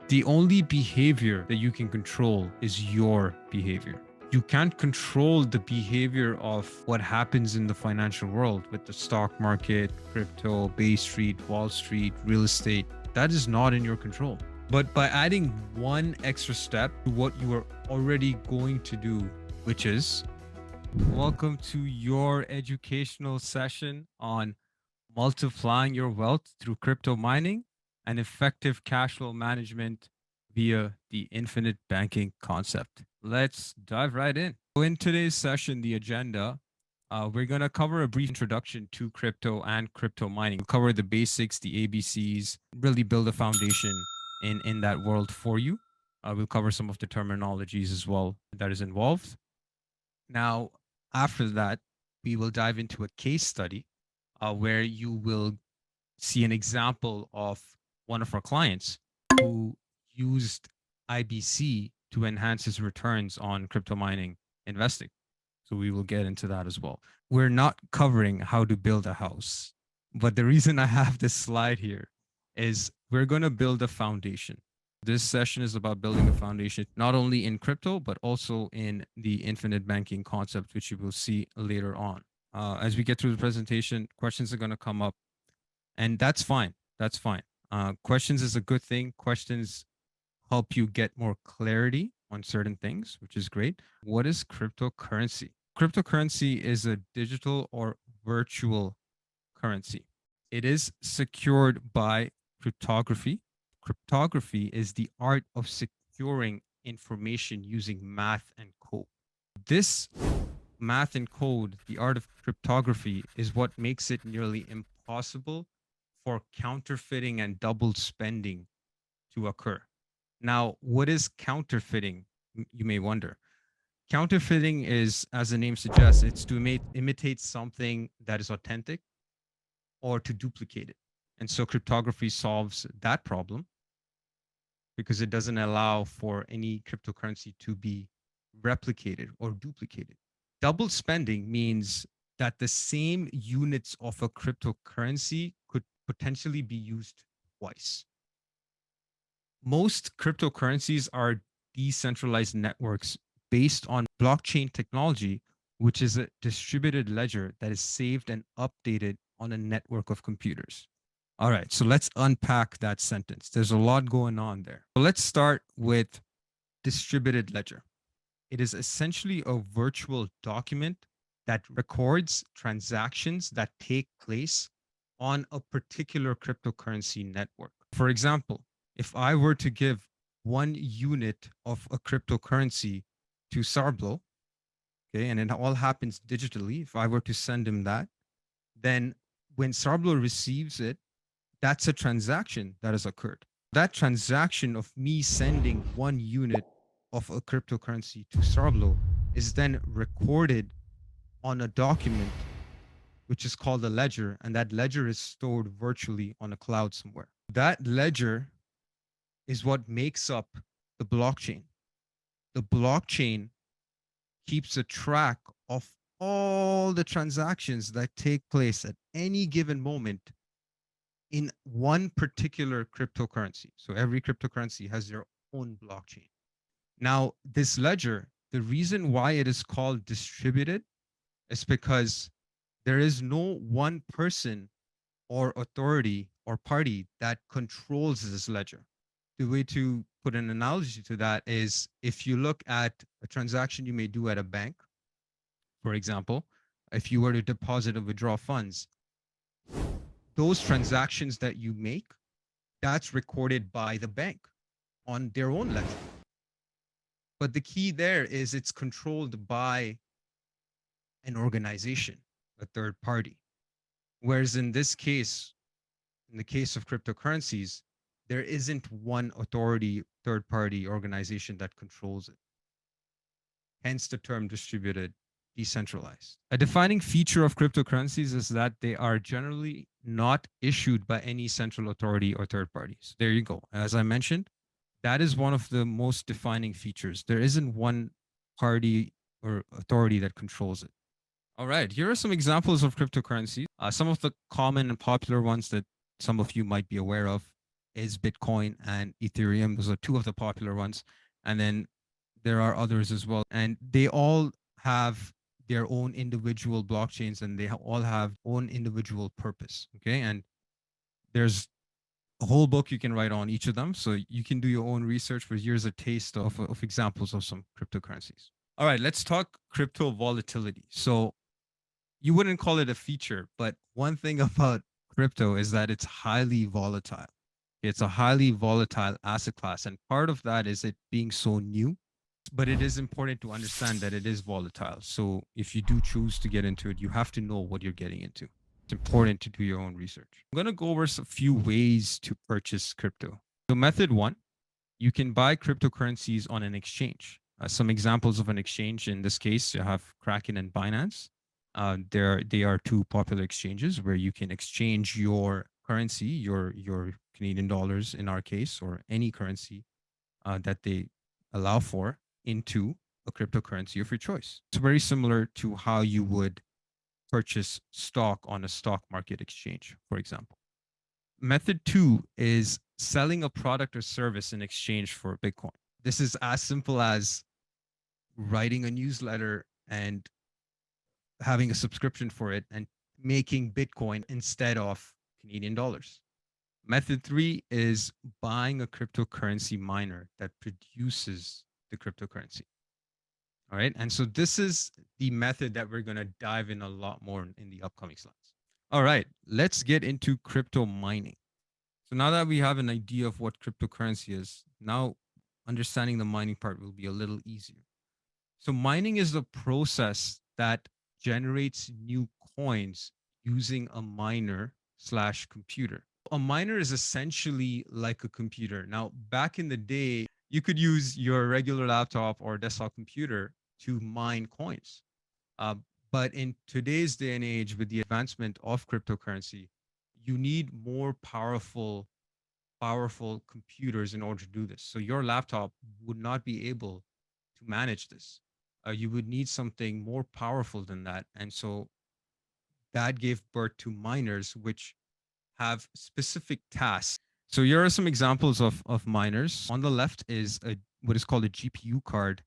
The only behavior that you can control is your behavior. You can't control the behavior of what happens in the financial world with the stock market, crypto, Bay Street, Wall Street, real estate. That is not in your control. But by adding one extra step to what you are already going to do, which is welcome to your educational session on multiplying your wealth through crypto mining and effective cash flow management via the infinite banking concept. Let's dive right in. So in today's session, the agenda, we're going to cover a brief introduction to crypto and crypto mining. We'll cover the basics, the ABCs, really build a foundation in that world for you. We'll cover some of the terminologies as well that is involved. Now, after that, we will dive into a case study where you will see an example of one of our clients who used IBC to enhance his returns on crypto mining investing. So we will get into that as well. We're not covering how to build a house, but the reason I have this slide here is we're going to build a foundation. This session is about building a foundation, not only in crypto, but also in the infinite banking concept, which you will see later on. As we get through the presentation, questions are going to come up, and that's fine. That's fine. Questions is a good thing. Questions help you get more clarity on certain things, which is great. What is cryptocurrency? Cryptocurrency is a digital or virtual currency. It is secured by cryptography. Cryptography is the art of securing information using math and code. This math and code, the art of cryptography, is what makes it nearly impossible for counterfeiting and double spending to occur. Now, what is counterfeiting? You may wonder. Counterfeiting is, as the name suggests, it's to imitate something that is authentic or to duplicate it. And so cryptography solves that problem because it doesn't allow for any cryptocurrency to be replicated or duplicated. Double spending means that the same units of a cryptocurrency could potentially be used twice. Most cryptocurrencies are decentralized networks based on blockchain technology, which is a distributed ledger that is saved and updated on a network of computers. All right, so let's unpack that sentence. There's a lot going on there. So let's start with distributed ledger. It is essentially a virtual document that records transactions that take place on a particular cryptocurrency network. For example, if I were to give 1 unit of a cryptocurrency to Sarbloh, okay, and it all happens digitally, if I were to send him that, then when Sarbloh receives it, that's a transaction that has occurred. That transaction of me sending 1 unit of a cryptocurrency to Sarbloh is then recorded on a document, which is called a ledger, and that ledger is stored virtually on a cloud somewhere. That ledger is what makes up the blockchain. The blockchain keeps a track of all the transactions that take place at any given moment in one particular cryptocurrency. So every cryptocurrency has their own blockchain. Now, this ledger, the reason why it is called distributed is because there is no one person or authority or party that controls this ledger. The way to put an analogy to that is if you look at a transaction you may do at a bank, for example, if you were to deposit or withdraw funds, those transactions that you make, that's recorded by the bank on their own ledger. But the key there is it's controlled by an organization, a third party. Whereas in this case, in the case of cryptocurrencies, there isn't one authority, third party organization that controls it. Hence the term distributed, decentralized. A defining feature of cryptocurrencies is that they are generally not issued by any central authority or third parties. There you go. As I mentioned, that is one of the most defining features. There isn't one party or authority that controls it. All right, here are some examples of cryptocurrencies. Some of the common and popular ones that some of you might be aware of is Bitcoin and Ethereum. Those are two of the popular ones. And then there are others as well. And they all have their own individual blockchains, and they all have own individual purpose. Okay. And there's a whole book you can write on each of them. So you can do your own research, but here's a taste of examples of some cryptocurrencies. All right, let's talk crypto volatility. So you wouldn't call it a feature, but one thing about crypto is that it's highly volatile. It's a highly volatile asset class. And part of that is it being so new, but it is important to understand that it is volatile. So if you do choose to get into it, you have to know what you're getting into. It's important to do your own research. I'm going to go over a few ways to purchase crypto. So method one, you can buy cryptocurrencies on an exchange. Some examples of an exchange in this case, you have Kraken and Binance. They are two popular exchanges where you can exchange your currency, your Canadian dollars in our case, or any currency that they allow for, into a cryptocurrency of your choice. It's very similar to how you would purchase stock on a stock market exchange, for example. Method two is selling a product or service in exchange for Bitcoin. This is as simple as writing a newsletter and having a subscription for it and making Bitcoin instead of Canadian dollars. Method three is buying a cryptocurrency miner that produces the cryptocurrency. All right. And so this is the method that we're going to dive in a lot more in the upcoming slides. All right. Let's get into crypto mining. So now that we have an idea of what cryptocurrency is, now understanding the mining part will be a little easier. So mining is the process that generates new coins using a miner slash computer. A miner is essentially like a computer. Now, back in the day, you could use your regular laptop or desktop computer to mine coins. But in today's day and age, with the advancement of cryptocurrency, you need more powerful computers in order to do this. So your laptop would not be able to manage this. You would need something more powerful than that. And so that gave birth to miners, which have specific tasks. So here are some examples of miners. On the left is what is called a GPU card.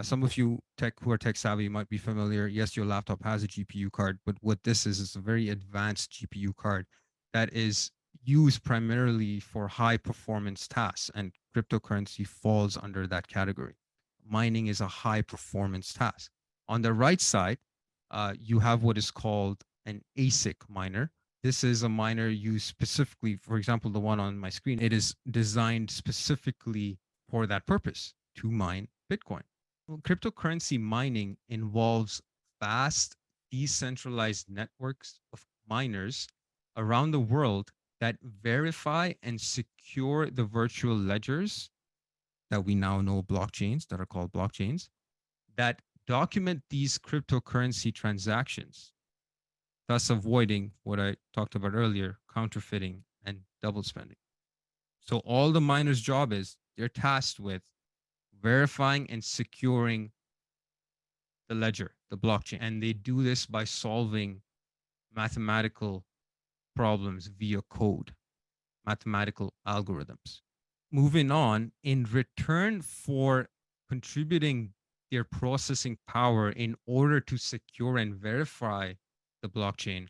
Some of you who are tech savvy might be familiar. Yes, your laptop has a GPU card, but what this is a very advanced GPU card that is used primarily for high performance tasks, and cryptocurrency falls under that category. Mining is a high performance task. On the right side, you have what is called an ASIC miner. This is a miner used specifically, for example, the one on my screen. It is designed specifically for that purpose, to mine Bitcoin. Well, cryptocurrency mining involves fast, decentralized networks of miners around the world that verify and secure the virtual ledgers that we now know blockchains, that are called blockchains, that document these cryptocurrency transactions, thus avoiding what I talked about earlier, counterfeiting and double spending. So all the miners' job is they're tasked with verifying and securing the ledger, the blockchain. And they do this by solving mathematical problems via code, mathematical algorithms. Moving on, in return for contributing their processing power in order to secure and verify the blockchain,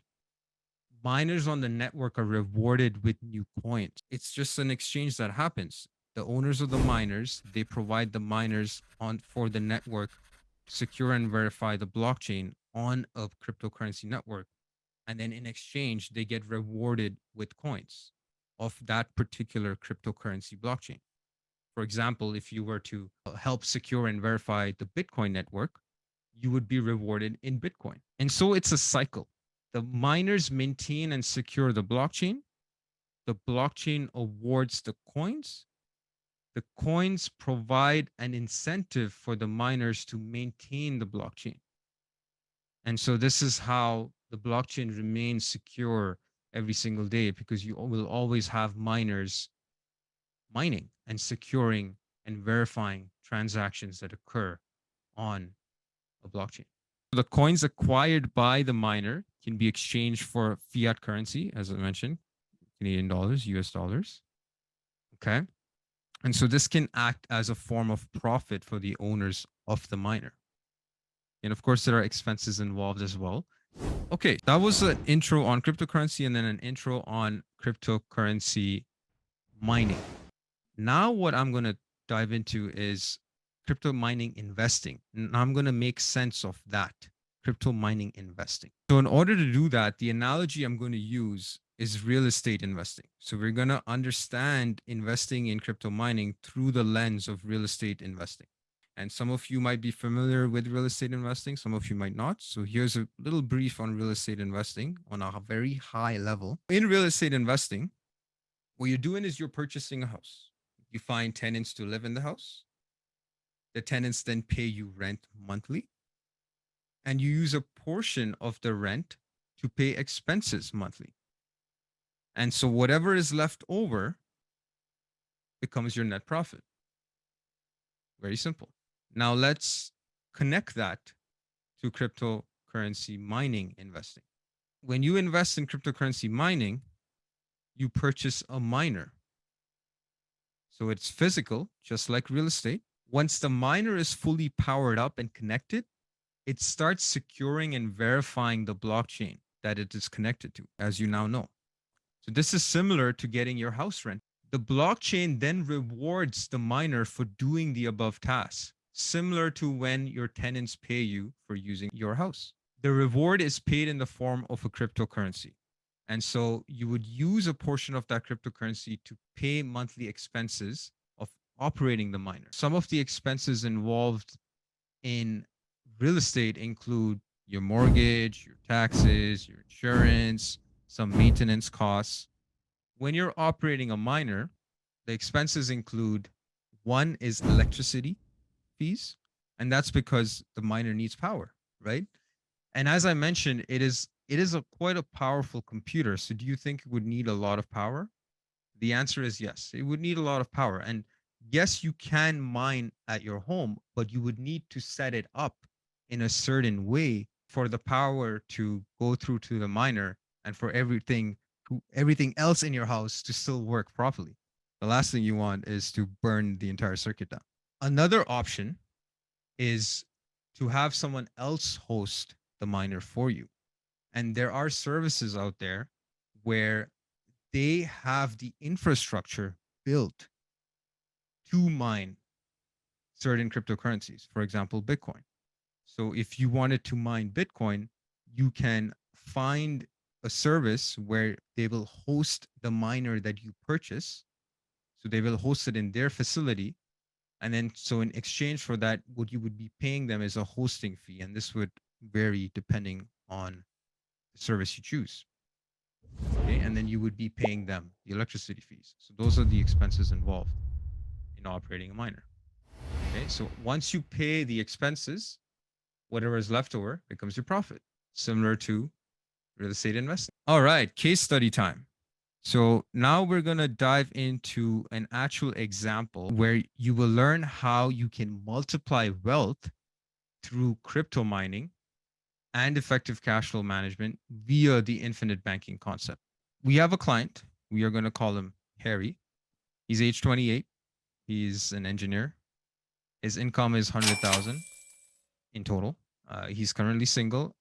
miners on the network are rewarded with new coins. It's just an exchange that happens. The owners of the miners, they provide the miners for the network secure and verify the blockchain on a cryptocurrency network. And then in exchange, they get rewarded with coins of that particular cryptocurrency blockchain. For example, if you were to help secure and verify the Bitcoin network, you would be rewarded in Bitcoin. And so it's a cycle. The miners maintain and secure the blockchain awards the coins provide an incentive for the miners to maintain the blockchain. And so this is how the blockchain remains secure every single day, because you will always have miners mining and securing and verifying transactions that occur on a blockchain. The coins acquired by the miner can be exchanged for fiat currency, as I mentioned, Canadian dollars, US dollars. Okay. And so this can act as a form of profit for the owners of the miner. And of course, there are expenses involved as well. Okay, that was an intro on cryptocurrency and then an intro on cryptocurrency mining. Now, what I'm going to dive into is crypto mining investing. And I'm going to make sense of that crypto mining investing. So, in order to do that, the analogy I'm going to use is real estate investing. So, we're going to understand investing in crypto mining through the lens of real estate investing. And some of you might be familiar with real estate investing, some of you might not. So, here's a little brief on real estate investing on a very high level. In real estate investing, what you're doing is you're purchasing a house. You find tenants to live in the house. The tenants then pay you rent monthly. And you use a portion of the rent to pay expenses monthly. And so whatever is left over becomes your net profit. Very simple. Now let's connect that to cryptocurrency mining investing. When you invest in cryptocurrency mining, you purchase a miner. So it's physical, just like real estate. Once the miner is fully powered up and connected, it starts securing and verifying the blockchain that it is connected to, as you now know. So this is similar to getting your house rent. The blockchain then rewards the miner for doing the above tasks, similar to when your tenants pay you for using your house. The reward is paid in the form of a cryptocurrency. And so you would use a portion of that cryptocurrency to pay monthly expenses of operating the miner. Some of the expenses involved in real estate include your mortgage, your taxes, your insurance, some maintenance costs. When you're operating a miner, the expenses include one is electricity fees, and that's because the miner needs power, right? And as I mentioned, it is quite a powerful computer. So do you think it would need a lot of power? The answer is yes. It would need a lot of power. And yes, you can mine at your home, but you would need to set it up in a certain way for the power to go through to the miner and for everything else in your house to still work properly. The last thing you want is to burn the entire circuit down. Another option is to have someone else host the miner for you. And there are services out there where they have the infrastructure built to mine certain cryptocurrencies, for example, Bitcoin. So if you wanted to mine Bitcoin, you can find a service where they will host the miner that you purchase. So they will host it in their facility. And then, so in exchange for that, what you would be paying them is a hosting fee. And this would vary depending on the service you choose. Okay, and then you would be paying them the electricity fees. So those are the expenses involved in operating a miner. Okay, so once you pay the expenses, whatever is left over becomes your profit, similar to real estate investing. All right, case study time. So now we're going to dive into an actual example where you will learn how you can multiply wealth through crypto mining and effective cash flow management via the infinite banking concept. We have a client. We are going to call him Harry. He's age 28. He's an engineer. His income is 100,000 in total. He's currently single,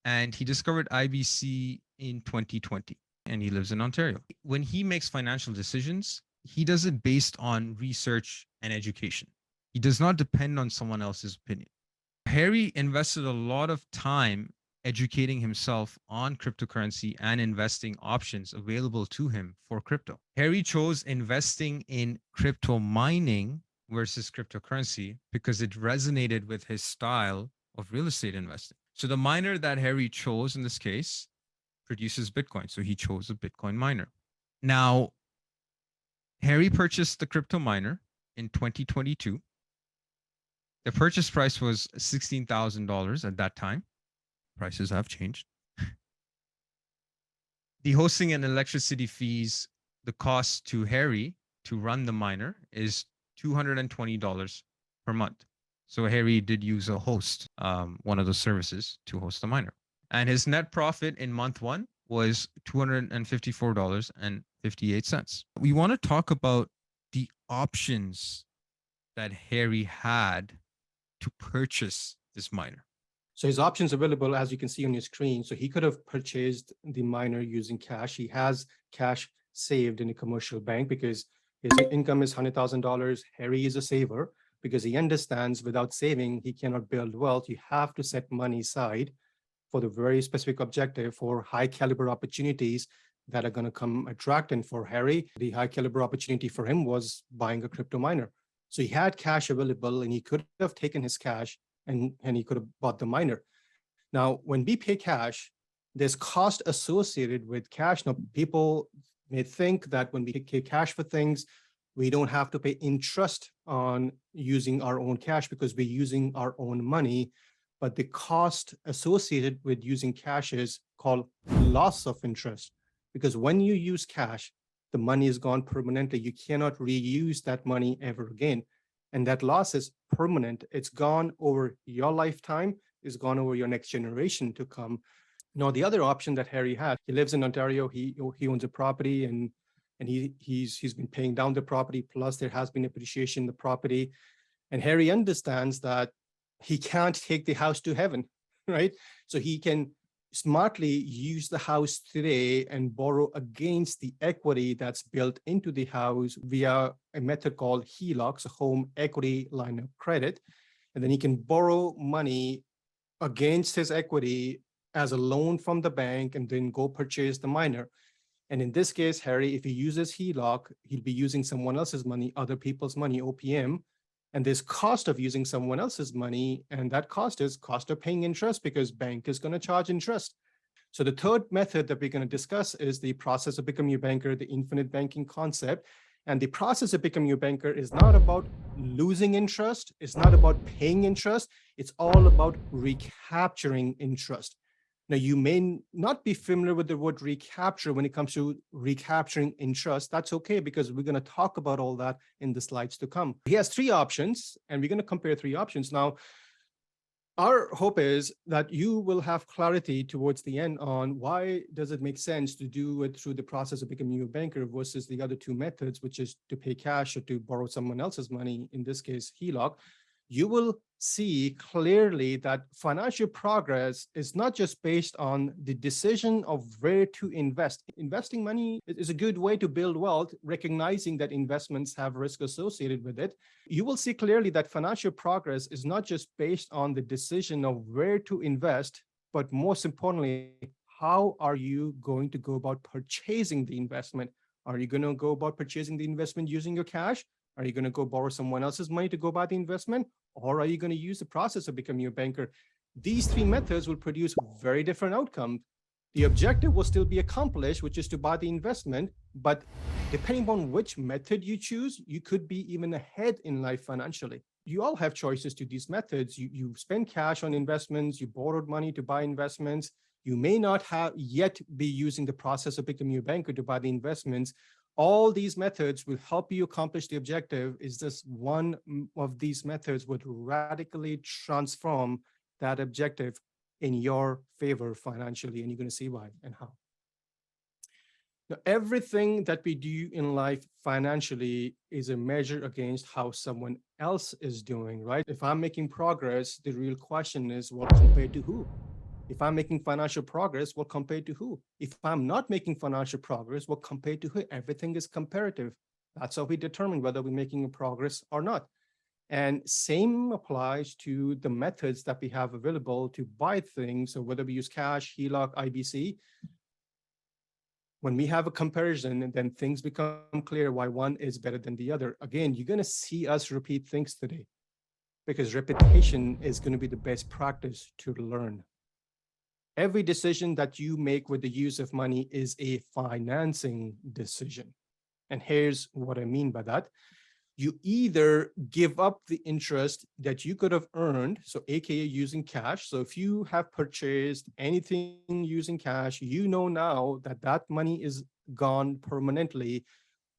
and he discovered IBC in 2020, and he lives in Ontario. When he makes financial decisions, he does it based on research and education. He does not depend on someone else's opinion. Harry invested a lot of time educating himself on cryptocurrency and investing options available to him for crypto. Harry chose investing in crypto mining versus cryptocurrency because it resonated with his style of real estate investing. So the miner that Harry chose in this case produces Bitcoin. So he chose a Bitcoin miner. Now, Harry purchased the crypto miner in 2022. The purchase price was $16,000 at that time. Prices have changed. The hosting and electricity fees, the cost to Harry to run the miner is $220 per month. So Harry did use a host, one of the services to host the miner. And his net profit in month one was $254.58. We want to talk about the options that Harry had to purchase this miner. So his options available, as you can see on your screen. So he could have purchased the miner using cash. He has cash saved in a commercial bank because his income is $100,000. Harry is a saver because he understands without saving, he cannot build wealth. You have to set money aside for the very specific objective for high caliber opportunities that are going to come attract. And for Harry, the high caliber opportunity for him was buying a crypto miner. So he had cash available and he could have taken his cash and he could have bought the miner. Now, when we pay cash, there's cost associated with cash. Now, people may think that when we pay cash for things, we don't have to pay interest on using our own cash because we're using our own money. But the cost associated with using cash is called loss of interest. Because when you use cash, the money is gone permanently. You cannot reuse that money ever again. And that loss is permanent. It's gone over your lifetime, it's gone over your next generation to come. Now, the other option that Harry had, he lives in Ontario, he owns a property and he's been paying down the property, plus there has been appreciation in the property. And Harry understands that he can't take the house to heaven, right? So he can smartly use the house today and borrow against the equity that's built into the house via a method called Heloc, so home equity line of credit. And then he can borrow money against his equity as a loan from the bank and then go purchase the miner. And in this case, Harry, if he uses Heloc, he'll be using someone else's money, other people's money, OPM. And there's cost of using someone else's money, and that cost is cost of paying interest because bank is going to charge interest. So the third method that we're going to discuss is the process of becoming a banker, the infinite banking concept. And the process of becoming a banker is not about losing interest. It's not about paying interest. It's all about recapturing interest. Now, you may not be familiar with the word recapture when it comes to recapturing interest. That's okay, because we're going to talk about all that in the slides to come. He has three options, and we're going to compare three options. Now, our hope is that you will have clarity towards the end on why does it make sense to do it through the process of becoming a banker versus the other two methods, which is to pay cash or to borrow someone else's money, in this case, Heloc. You will see clearly that financial progress is not just based on the decision of where to invest. Investing money is a good way to build wealth, recognizing that investments have risk associated with it. You will see clearly that financial progress is not just based on the decision of where to invest, but most importantly, how are you going to go about purchasing the investment? Are you going to go about purchasing the investment using your cash? Are you going to go borrow someone else's money to go buy the investment? Or are you going to use the process of becoming a banker? These three methods will produce very different outcomes. The objective will still be accomplished, which is to buy the investment. But depending on which method you choose, you could be even ahead in life financially. You all have choices to these methods. You spend cash on investments, you borrowed money to buy investments. You may not have yet be using the process of becoming a banker to buy the investments. All these methods will help you accomplish the objective. Is this one of these methods would radically transform that objective in your favor financially, and you're going to see why and how. Now, everything that we do in life financially is a measure against how someone else is doing, right? If I'm making progress, the real question is, well, compared to who? If I'm making financial progress, well, compared to who? If I'm not making financial progress, well, compared to who? Everything is comparative. That's how we determine whether we're making a progress or not. And same applies to the methods that we have available to buy things. So whether we use cash, Heloc, IBC, when we have a comparison, and then things become clear why one is better than the other. Again, you're going to see us repeat things today because repetition is going to be the best practice to learn. Every decision that you make with the use of money is a financing decision. And here's what I mean by that. You either give up the interest that you could have earned, so AKA using cash. So if you have purchased anything using cash, you know now that that money is gone permanently.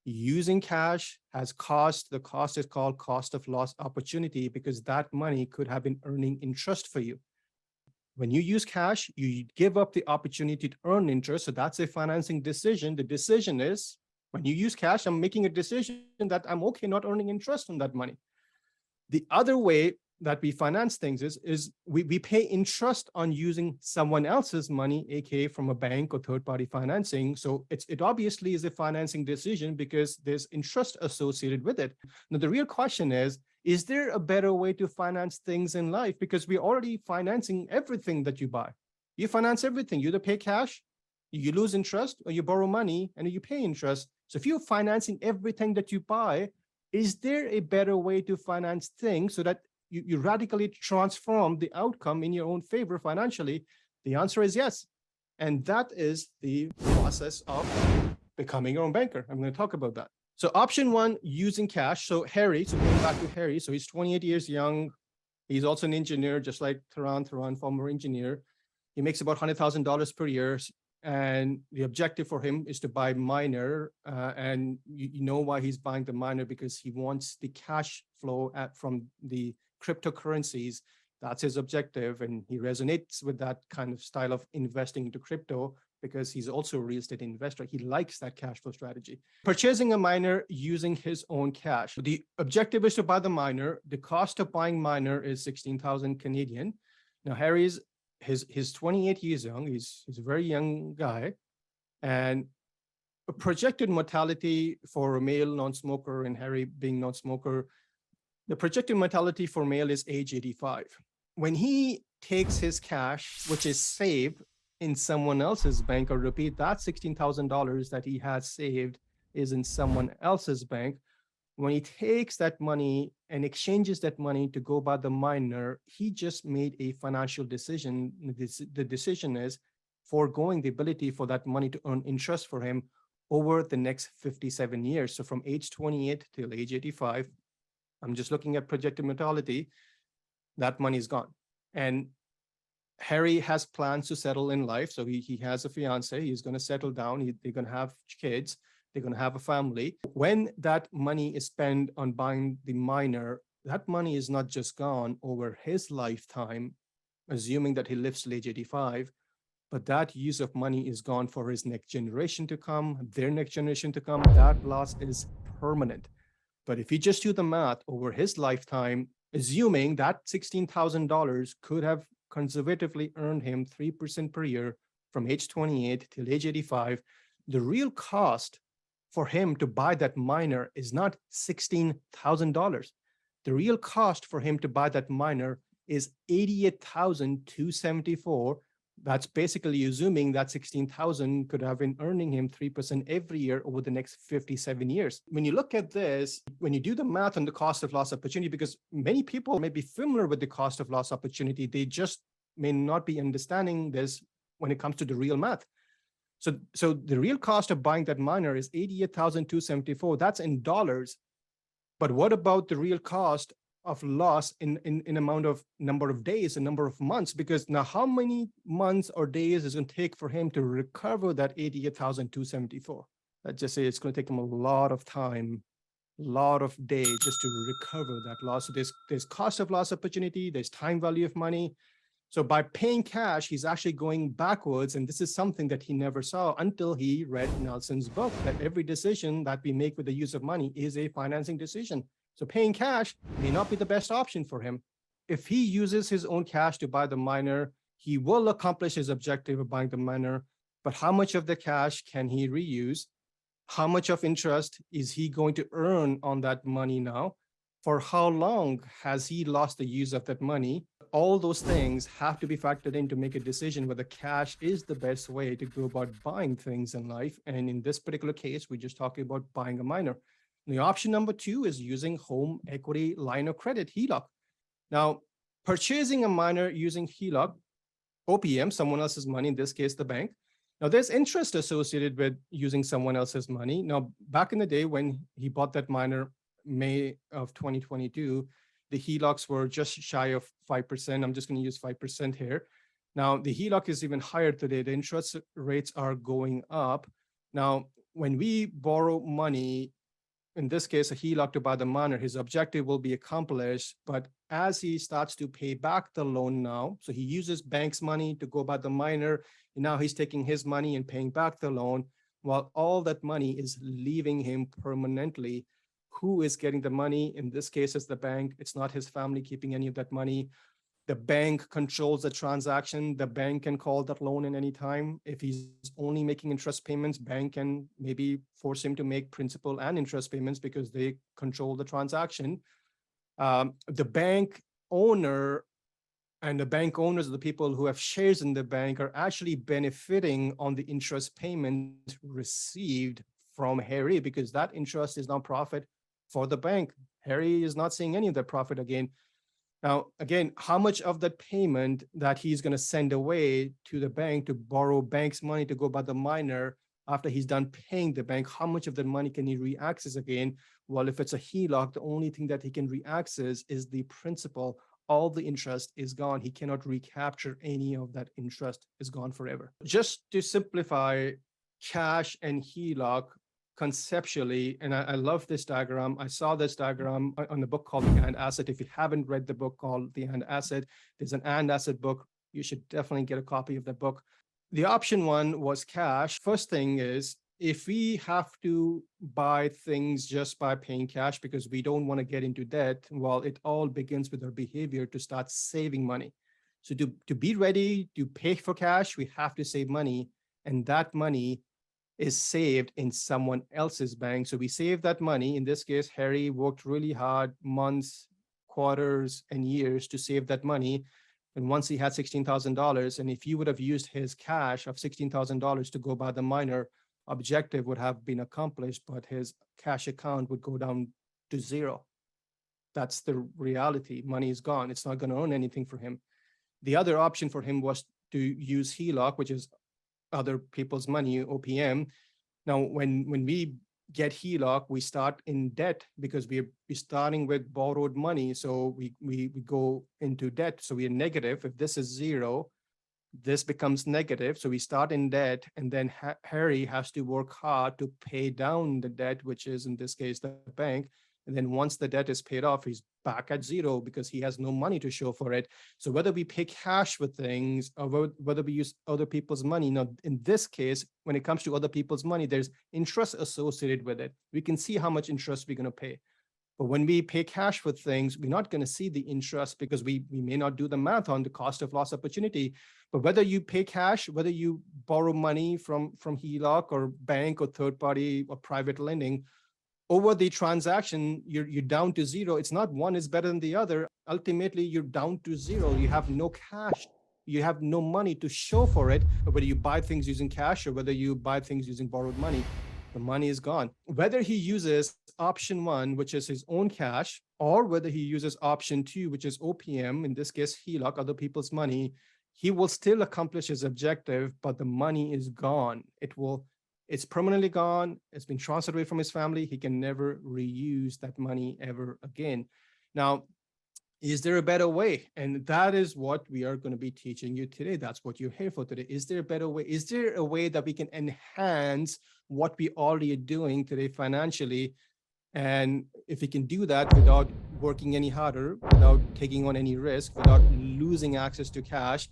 Using cash has cost. The cost is called cost of lost opportunity because that money could have been earning interest for you. When you use cash, you give up the opportunity to earn interest. So that's a financing decision. The decision is When you use cash, I'm making a decision that I'm okay not earning interest on that money. The other way that we finance things is we pay interest on using someone else's money, aka from a bank or third-party financing. So it obviously is a financing decision because there's interest associated with it. Now, the real question is there a better way to finance things in life? Because we're already financing everything that you buy. You finance everything. You either pay cash, you lose interest, or you borrow money and you pay interest. So if you're financing everything that you buy, is there a better way to finance things so that you radically transform the outcome in your own favor financially? The answer is yes. And that is the process of becoming your own banker. I'm going to talk about that. So option one, using cash. So Harry, so going back to Harry, so he's 28 years young. He's also an engineer, just like Taran, former engineer. He makes about $100,000 per year. And the objective for him is to buy miner. And you know why he's buying the miner, because he wants the cash flow from the cryptocurrencies. That's his objective. And he resonates with that kind of style of investing into crypto because he's also a real estate investor. He likes that cash flow strategy. Purchasing a miner using his own cash. The objective is to buy the miner. The cost of buying miner is 16,000 Canadian. Now, Harry's he's 28 years young. He's a very young guy. And a projected mortality for a male non-smoker, and Harry being non-smoker, the projected mortality for male is age 85. When he takes his cash, which is saved in someone else's bank, or repeat, that $16,000 that he has saved is in someone else's bank. When he takes that money and exchanges that money to go buy the miner, he just made a financial decision. The decision is foregoing the ability for that money to earn interest for him over the next 57 years. So from age 28 till age 85, I'm just looking at projected mortality, that money is gone. And Harry has plans to settle in life. So he has a fiance, he's going to settle down, they're going to have kids. They're going to have a family. When that money is spent on buying the miner, that money is not just gone over his lifetime, assuming that he lives till age 85, but that use of money is gone for his next generation to come, their next generation to come. That loss is permanent. But if you just do the math over his lifetime, assuming that $16,000 could have conservatively earned him 3% per year from age 28 till age 85, the real cost for him to buy that miner is not $16,000. The real cost for him to buy that miner is $88,274. That's basically assuming that 16,000 could have been earning him 3% every year over the next 57 years. When you look at this, when you do the math on the cost of loss opportunity, because many people may be familiar with the cost of loss opportunity, they just may not be understanding this when it comes to the real math. So the real cost of buying that miner is $88,274. That's in dollars. But what about the real cost of loss in amount of number of days and number of months? Because now how many months or days is it going to take for him to recover that $88,274? Let's just say it's going to take him a lot of time, a lot of days just to recover that loss. So there's cost of loss opportunity, there's time value of money. So by paying cash, he's actually going backwards. And this is something that he never saw until he read Nelson's book, that every decision that we make with the use of money is a financing decision. So paying cash may not be the best option for him. If he uses his own cash to buy the miner, he will accomplish his objective of buying the miner. But how much of the cash can he reuse? How much of interest is he going to earn on that money now? For how long has he lost the use of that money? All those things have to be factored in to make a decision whether cash is the best way to go about buying things in life. And in this particular case, we're just talking about buying a miner. The option number two is using home equity line of credit, Heloc. Now, purchasing a miner using Heloc, OPM, someone else's money, in this case, the bank. Now, there's interest associated with using someone else's money. Now, back in the day when he bought that miner, May of 2022, the Helocs were just shy of 5%. I'm just going to use 5% here. Now, the Heloc is even higher today. The interest rates are going up. Now, when we borrow money, in this case, a Heloc to buy the miner, his objective will be accomplished. But as he starts to pay back the loan now, so he uses bank's money to go buy the miner, and now he's taking his money and paying back the loan. while all that money is leaving him permanently. Who is getting the money? In this case, it's the bank. It's not his family keeping any of that money. The bank controls the transaction. The bank can call that loan at any time. If he's only making interest payments, bank can maybe force him to make principal and interest payments because they control the transaction. The bank owner and the bank owners, the people who have shares in the bank, are actually benefiting on the interest payment received from Harry, because that interest is now profit for the bank. Harry is not seeing any of that profit again. Now, again, how much of that payment that he's going to send away to the bank to borrow bank's money to go buy the miner after he's done paying the bank, how much of that money can he reaccess again? Well, if it's a Heloc, the only thing that he can reaccess is the principal. All the interest is gone. He cannot recapture any of that interest, is gone forever. Just to simplify cash and Heloc conceptually, and I love this diagram. I saw this diagram on the book called The And Asset. If you haven't read the book called The And Asset, there's an And Asset book. You should definitely get a copy of the book. The option one was cash. First thing is, if we have to buy things just by paying cash because we don't want to get into debt, well, it all begins with our behavior to start saving money. So to be ready to pay for cash, we have to save money, and that money is saved in someone else's bank. So we save that money. In this case, Harry worked really hard, months, quarters, and years to save that money. And once he had $16,000, and if you would have used his cash of $16,000 to go buy the miner, objective would have been accomplished, but his cash account would go down to zero. That's the reality. Money is gone. It's not going to earn anything for him. The other option for him was to use Heloc, which is other people's money, OPM. Now, when we get Heloc, we start in debt because we're starting with borrowed money. So we go into debt. So we are negative. If this is zero, this becomes negative. So we start in debt, and then Harry has to work hard to pay down the debt, which is in this case the bank. And then once the debt is paid off, he's back at zero because he has no money to show for it. So whether we pay cash for things or whether we use other people's money, now in this case, when it comes to other people's money, there's interest associated with it. We can see how much interest we're going to pay. But when we pay cash for things, we're not going to see the interest because we may not do the math on the cost of loss opportunity. But whether you pay cash, whether you borrow money from Heloc or bank or third party or private lending, over the transaction, you're down to zero. It's not one is better than the other. Ultimately, you're down to zero. You have no cash. You have no money to show for it, whether you buy things using cash or whether you buy things using borrowed money. The money is gone. Whether he uses option one, which is his own cash, or whether he uses option two, which is OPM, in this case, Heloc, other people's money, he will still accomplish his objective, but the money is gone. It's permanently gone. It's been transferred away from his family. He can never reuse that money ever again. Now, is there a better way? And that is what we are going to be teaching you today. That's what you're here for today. Is there a better way? Is there a way that we can enhance what we already are doing today financially? And if we can do that without working any harder, without taking on any risk, without losing access to cash,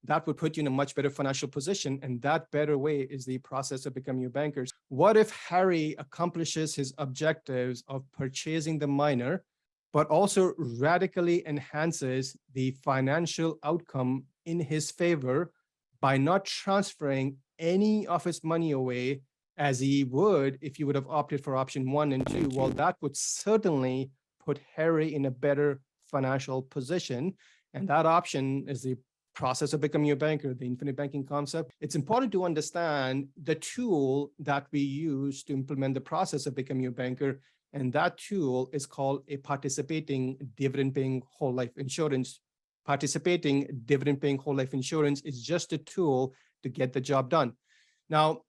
that would put you in a much better financial position. And that better way is the process of becoming your bankers. What if Harry accomplishes his objectives of purchasing the miner, but also radically enhances the financial outcome in his favor by not transferring any of his money away as he would if he would have opted for option 1 and 2? Well, that would certainly put Harry in a better financial position. And that option is the process of becoming a banker, the infinite banking concept. It's important to understand the tool that we use to implement the process of becoming a banker. And that tool is called a participating dividend-paying whole life insurance. Participating dividend-paying whole life insurance is just a tool to get the job done. Now,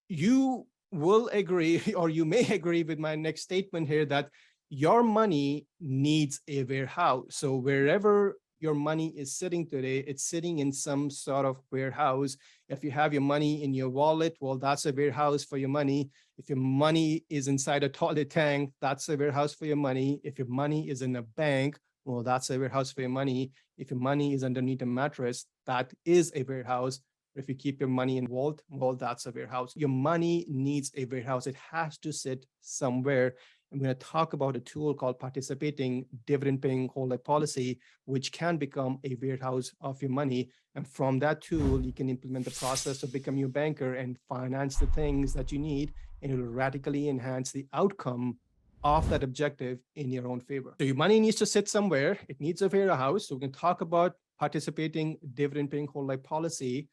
you will agree, or you may agree with my next statement here, that your money needs a warehouse. So wherever your money is sitting today, it's sitting in some sort of warehouse. If you have your money in your wallet, well, that's a warehouse for your money. If your money is inside a toilet tank, that's a warehouse for your money. If your money is in a bank, well, that's a warehouse for your money. If your money is underneath a mattress, that is a warehouse. If you keep your money in vault, well, that's a warehouse. Your money needs a warehouse. It has to sit somewhere. I'm going to talk about a tool called participating dividend paying whole life policy, which can become a warehouse of your money. And from that tool, you can implement the process of becoming a banker and finance the things that you need, and it will radically enhance the outcome of that objective in your own favor. So your money needs to sit somewhere. It needs a warehouse. So we can talk about participating dividend paying whole life policy,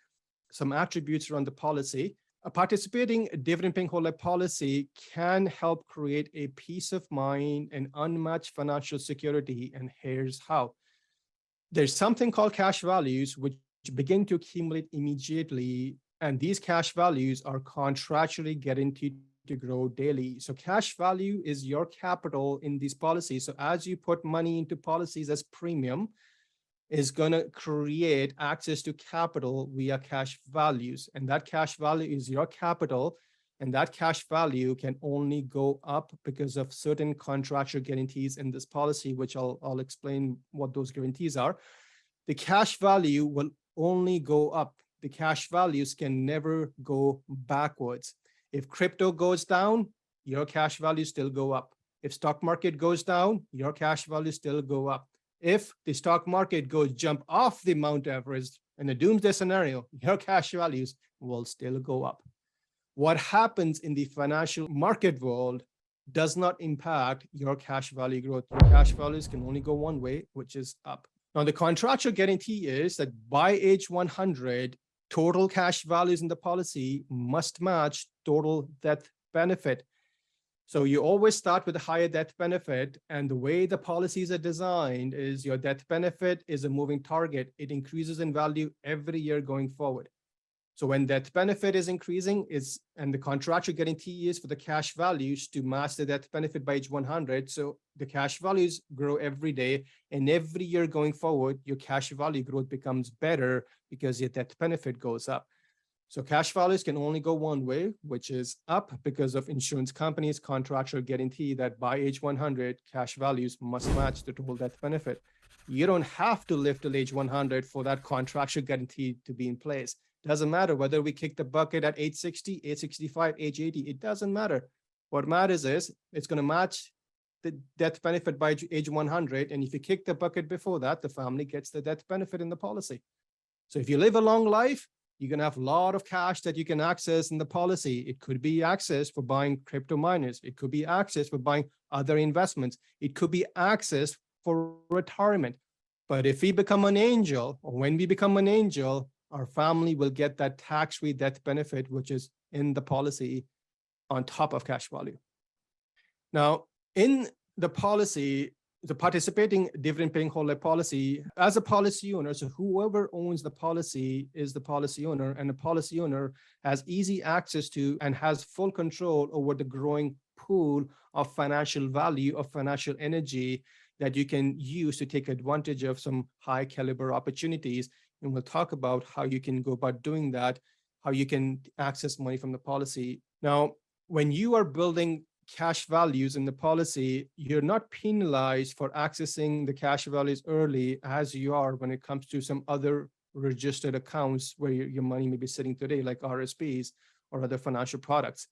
some attributes around the policy. A participating dividend paying whole life policy can help create a peace of mind and unmatched financial security. And here's how. There's something called cash values, which begin to accumulate immediately. And these cash values are contractually guaranteed to grow daily. So cash value is your capital in these policies. So as you put money into policies as premium, is going to create access to capital via cash values. And that cash value is your capital. And that cash value can only go up because of certain contractual guarantees in this policy, which I'll explain what those guarantees are. The cash value will only go up. The cash values can never go backwards. If crypto goes down, your cash values still go up. If stock market goes down, your cash values still go up. If the stock market goes jump off the Mount Everest in a doomsday scenario, your cash values will still go up. What happens in the financial market world does not impact your cash value growth. Your cash values can only go one way, which is up. Now, the contractual guarantee is that by age 100, total cash values in the policy must match total death benefit. So you always start with a higher death benefit, and the way the policies are designed is your death benefit is a moving target. It increases in value every year going forward. So when death benefit is increasing, and the contractual guarantee is for the cash values to match the death benefit by age 100. So the cash values grow every day, and every year going forward, your cash value growth becomes better because your death benefit goes up. So cash values can only go one way, which is up, because of insurance companies' contractual guarantee that by age 100, cash values must match the total death benefit. You don't have to live till age 100 for that contractual guarantee to be in place. Doesn't matter whether we kick the bucket at age 60, age 65, age 80, it doesn't matter. What matters is it's going to match the death benefit by age 100. And if you kick the bucket before that, the family gets the death benefit in the policy. So if you live a long life, you're going to have a lot of cash that you can access in the policy. It could be access for buying crypto miners. It could be access for buying other investments. It could be access for retirement. But if we become an angel, or when we become an angel, our family will get that tax-free death benefit, which is in the policy on top of cash value. Now, in the policy, the participating dividend paying whole life policy, as a policy owner, so whoever owns the policy is the policy owner, and the policy owner has easy access to and has full control over the growing pool of financial value, of financial energy that you can use to take advantage of some high caliber opportunities. And we'll talk about how you can go about doing that, how you can access money from the policy. Now, when you are building cash values in the policy, you're not penalized for accessing the cash values early as you are when it comes to some other registered accounts where your money may be sitting today, like RSPs or other financial products.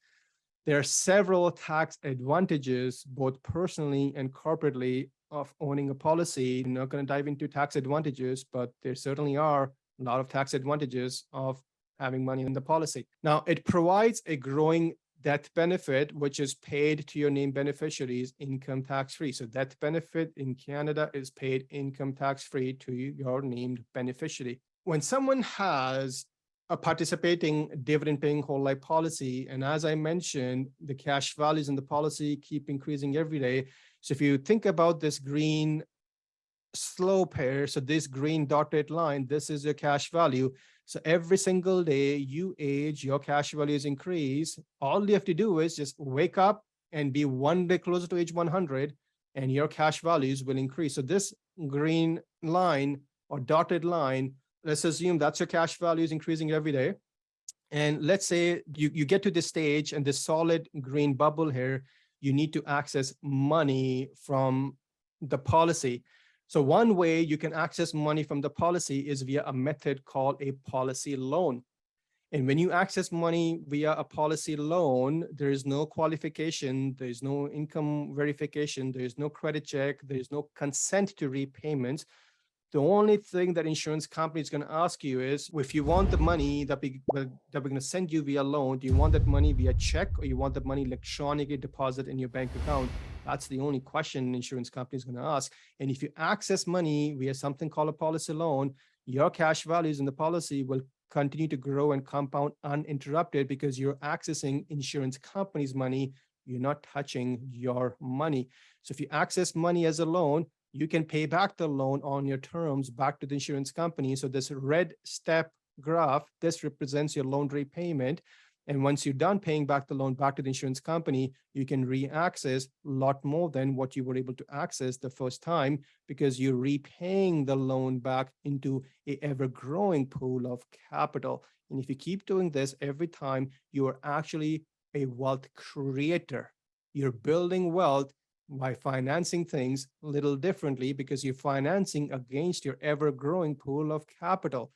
There are several tax advantages, both personally and corporately, of owning a policy. I'm not going to dive into tax advantages, but there certainly are a lot of tax advantages of having money in the policy. Now, it provides a growing death benefit, which is paid to your named beneficiaries income tax-free. So death benefit in Canada is paid income tax-free to your named beneficiary. When someone has a participating dividend paying whole life policy, and as I mentioned, the cash values in the policy keep increasing every day. So if you think about this green slope here, so this green dotted line, this is your cash value. So every single day you age, your cash values increase. All you have to do is just wake up and be one day closer to age 100, and your cash values will increase. So this green line or dotted line, let's assume that's your cash values increasing every day. And let's say you get to this stage and this solid green bubble here, you need to access money from the policy. So one way you can access money from the policy is via a method called a policy loan. And when you access money via a policy loan, there is no qualification, there is no income verification, there is no credit check, there is no consent to repayment. The only thing that insurance company is going to ask you is, if you want the money that we're going to send you via loan, do you want that money via check, or you want the money electronically deposited in your bank account? That's the only question an insurance company is going to ask. And if you access money via something called a policy loan, your cash values in the policy will continue to grow and compound uninterrupted because you're accessing insurance company's money. You're not touching your money. So if you access money as a loan, you can pay back the loan on your terms back to the insurance company. So this red step graph, this represents your loan repayment. And once you're done paying back the loan back to the insurance company, you can re-access a lot more than what you were able to access the first time, because you're repaying the loan back into a ever-growing pool of capital. And if you keep doing this every time, you are actually a wealth creator. You're building wealth by financing things a little differently, because you're financing against your ever-growing pool of capital.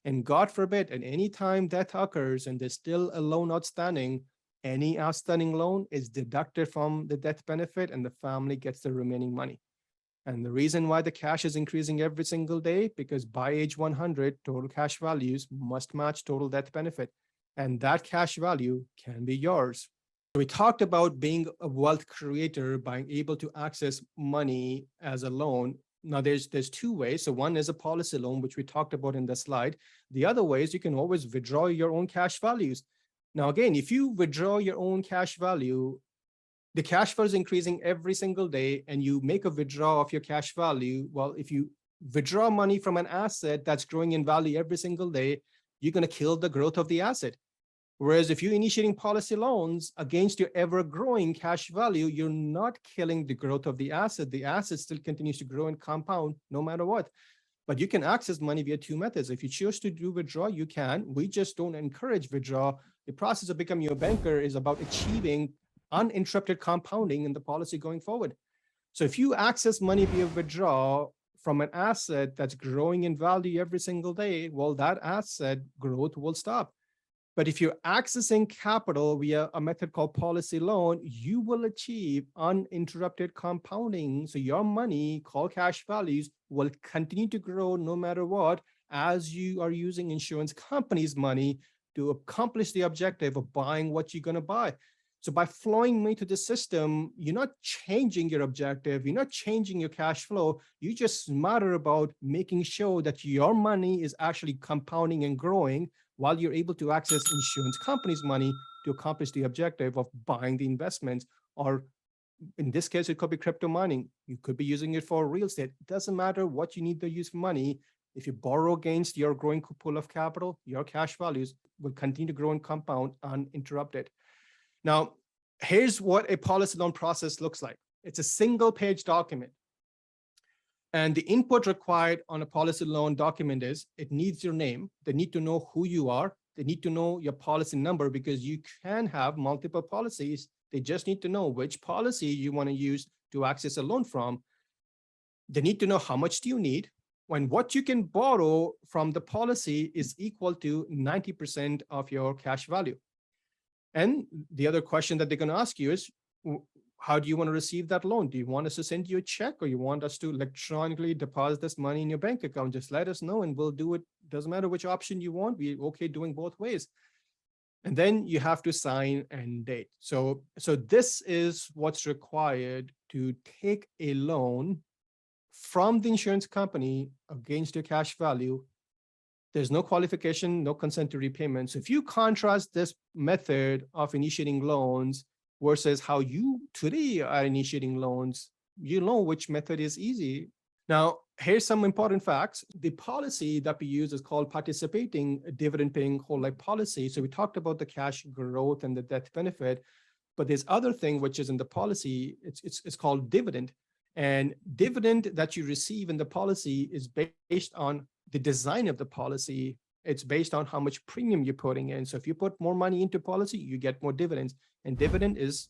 And God forbid, at any time that occurs and there's still a loan outstanding, any outstanding loan is deducted from the death benefit and the family gets the remaining money. And the reason why the cash is increasing every single day, because by age 100, total cash values must match total death benefit. And that cash value can be yours. We talked about being a wealth creator, being able to access money as a loan. Now there's two ways. So one is a policy loan, which we talked about in the slide. The other way is you can always withdraw your own cash values. Now, again, if you withdraw your own cash value, the cash flow is increasing every single day, and you make a withdrawal of your cash value. Well, if you withdraw money from an asset that's growing in value every single day, you're going to kill the growth of the asset. Whereas if you're initiating policy loans against your ever-growing cash value, you're not killing the growth of the asset. The asset still continues to grow and compound no matter what. But you can access money via two methods. If you choose to do withdraw, you can. We just don't encourage withdraw. The process of becoming a banker is about achieving uninterrupted compounding in the policy going forward. So if you access money via withdraw from an asset that's growing in value every single day, well, that asset growth will stop. But if you're accessing capital via a method called policy loan, you will achieve uninterrupted compounding. So your money, called cash values, will continue to grow no matter what, as you are using insurance companies' money to accomplish the objective of buying what you're going to buy. So by flowing money to the system, you're not changing your objective, you're not changing your cash flow, you just matter about making sure that your money is actually compounding and growing while you're able to access insurance companies' money to accomplish the objective of buying the investments. Or in this case, it could be crypto mining. You could be using it for real estate. It doesn't matter what you need to use for money. If you borrow against your growing pool of capital, your cash values will continue to grow and compound uninterrupted. Now, here's what a policy loan process looks like. It's a single page document. And the input required on a policy loan document is, it needs your name. They need to know who you are. They need to know your policy number, because you can have multiple policies. They just need to know which policy you want to use to access a loan from. They need to know how much do you need, when what you can borrow from the policy is equal to 90% of your cash value. And the other question that they're going to ask you is, how do you want to receive that loan? Do you want us to send you a check, or you want us to electronically deposit this money in your bank account? Just let us know and we'll do it. Doesn't matter which option you want. We're okay doing both ways. And then you have to sign and date. So this is what's required to take a loan from the insurance company against your cash value. There's no qualification, no consent to repayment. So if you contrast this method of initiating loans versus how you today are initiating loans, you know which method is easy. Now, here's some important facts. The policy that we use is called participating dividend paying whole life policy. So we talked about the cash growth and the death benefit, but there's other thing which is in the policy. It's called dividend. And dividend that you receive in the policy is based on the design of the policy. It's based on how much premium you're putting in. So if you put more money into policy, you get more dividends. And dividend is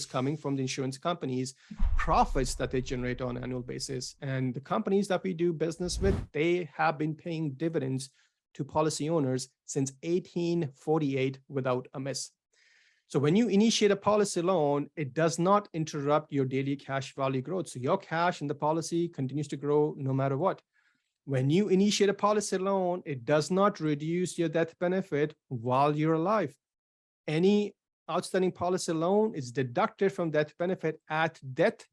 coming from the insurance companies' profits that they generate on an annual basis. And the companies that we do business with, they have been paying dividends to policy owners since 1848 without a miss. So when you initiate a policy loan, it does not interrupt your daily cash value growth. So your cash in the policy continues to grow no matter what. When you initiate a policy loan, it does not reduce your death benefit while you're alive. Any outstanding policy loan is deducted from death benefit at death,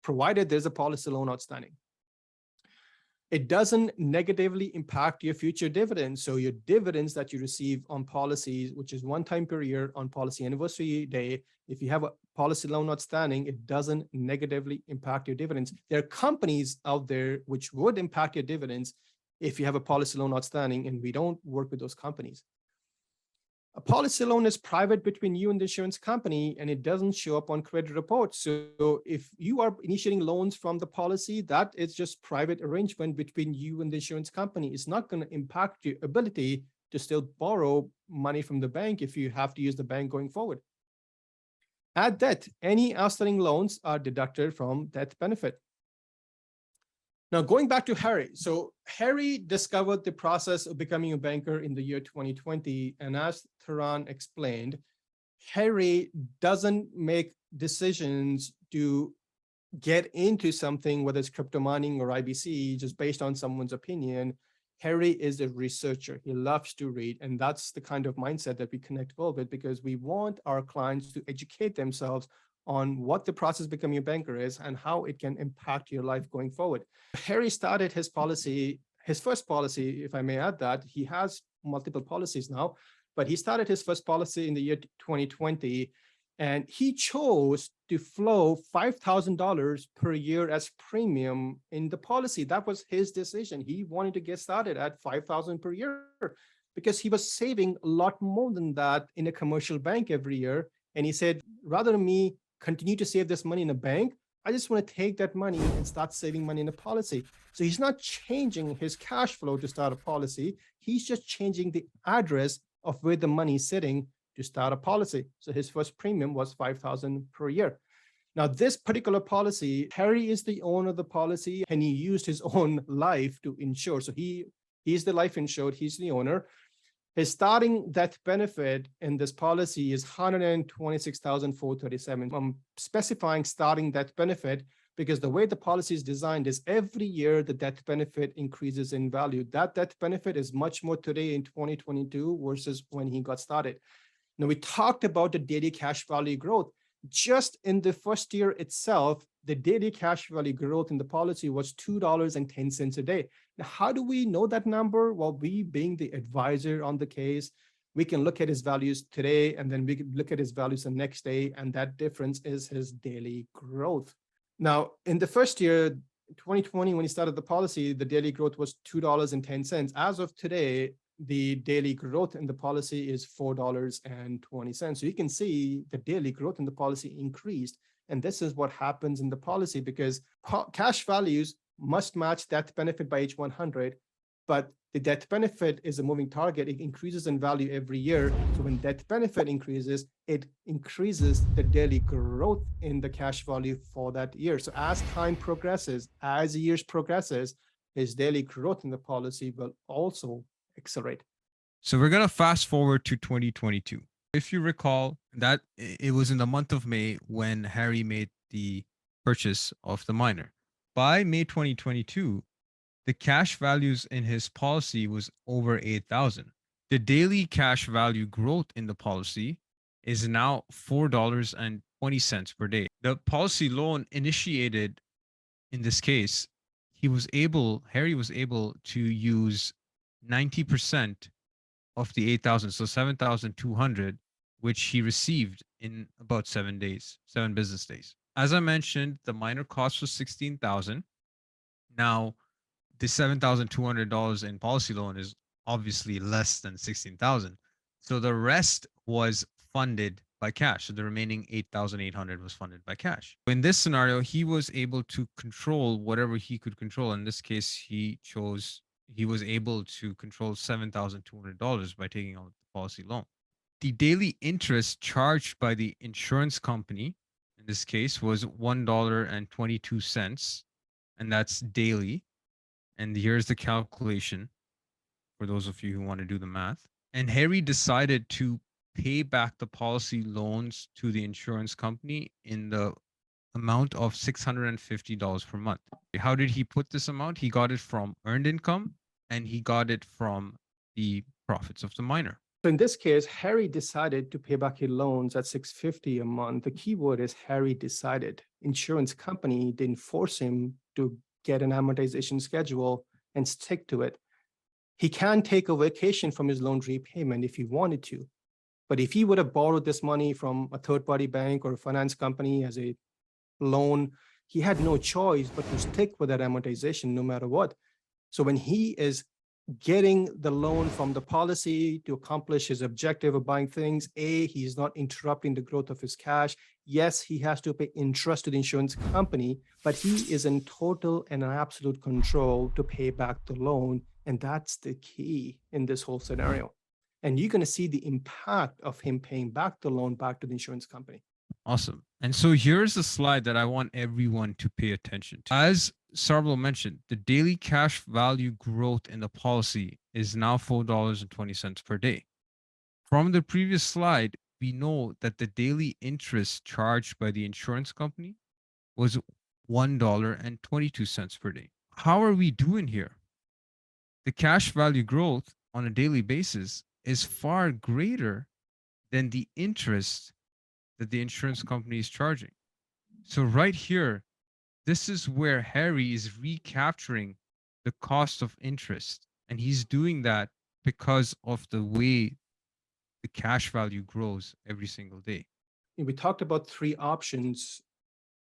provided there's a policy loan outstanding. It doesn't negatively impact your future dividends. So your dividends that you receive on policies, which is one time per year on policy anniversary day, if you have a policy loan outstanding, it doesn't negatively impact your dividends. There are companies out there which would impact your dividends if you have a policy loan outstanding, and we don't work with those companies. A policy loan is private between you and the insurance company, and it doesn't show up on credit reports. So if you are initiating loans from the policy, that is just private arrangement between you and the insurance company. It's not going to impact your ability to still borrow money from the bank if you have to use the bank going forward. At death, any outstanding loans are deducted from death benefit. Now, going back to Harry. So Harry discovered the process of becoming a banker in the year 2020. And as Taran explained, Harry doesn't make decisions to get into something, whether it's crypto mining or IBC, just based on someone's opinion. Harry is a researcher. He loves to read. And that's the kind of mindset that we connect well with, because we want our clients to educate themselves on what the process of becoming a banker is and how it can impact your life going forward. Harry started his policy, his first policy, if I may add that. He has multiple policies now, but he started his first policy in the year 2020, and he chose to flow $5,000 per year as premium in the policy. That was his decision. He wanted to get started at $5,000 per year because he was saving a lot more than that in a commercial bank every year. And he said, rather than me continue to save this money in a bank, I just want to take that money and start saving money in a policy. So he's not changing his cash flow to start a policy. He's just changing the address of where the money is sitting to start a policy. So his first premium was $5,000 per year. Now, this particular policy, Harry is the owner of the policy, and he used his own life to insure. So he's the life insured, he's the owner. His starting death benefit in this policy is $126,437. I'm specifying starting death benefit because the way the policy is designed is every year the death benefit increases in value. That death benefit is much more today in 2022 versus when he got started. Now, we talked about the daily cash value growth. Just in the first year itself, the daily cash value growth in the policy was $2.10 a day. Now, how do we know that number? Well, we being the advisor on the case, we can look at his values today, and then we can look at his values the next day, and that difference is his daily growth. Now, in the first year, 2020, when he started the policy, the daily growth was $2.10. As of today, the daily growth in the policy is $4.20. So you can see the daily growth in the policy increased. And this is what happens in the policy, because cash values must match death benefit by age 100, but the death benefit is a moving target. It increases in value every year. So when death benefit increases, it increases the daily growth in the cash value for that year. So as time progresses, as years progresses, his daily growth in the policy will also accelerate. So we're going to fast forward to 2022. If you recall, that it was in the month of May when Harry made the purchase of the miner. By May 2022, the cash values in his policy was over 8,000. The daily cash value growth in the policy is now $4.20 per day. The policy loan initiated in this case, Harry was able to use 90% of the 8,000, so 7,200, which he received in about 7 business days. As I mentioned, the miner cost was 16,000. Now, the $7,200 in policy loan is obviously less than 16,000. So the rest was funded by cash. So the remaining 8,800 was funded by cash. In this scenario, he was able to control whatever he could control. In this case, he was able to control $7,200 by taking out the policy loan. The daily interest charged by the insurance company in this case was $1.22, and that's daily. And here's the calculation. for those of you who want to do the math. And Harry decided to pay back the policy loans to the insurance company in the amount of $650 per month. How did he put this amount? He got it from earned income and he got it from the profits of the miner. So in this case, Harry decided to pay back his loans at $650 a month. The key word is Harry decided. Insurance company didn't force him to get an amortization schedule and stick to it. He can take a vacation from his loan repayment if he wanted to. But if he would have borrowed this money from a third-party bank or a finance company as a loan, he had no choice but to stick with that amortization no matter what. So when he is getting the loan from the policy to accomplish his objective of buying things, A, he's not interrupting the growth of his cash. Yes, he has to pay interest to the insurance company, but he is in total and absolute control to pay back the loan. And that's the key in this whole scenario. And you're going to see the impact of him paying back the loan back to the insurance company. Awesome. And so here's a slide that I want everyone to pay attention to. As Sarbloh mentioned, the daily cash value growth in the policy is now $4.20 per day. From the previous slide, we know that the daily interest charged by the insurance company was $1.22 per day. How are we doing here? The cash value growth on a daily basis is far greater than the interest that the insurance company is charging. So right here, this is where Harry is recapturing the cost of interest. And he's doing that because of the way the cash value grows every single day. We talked about three options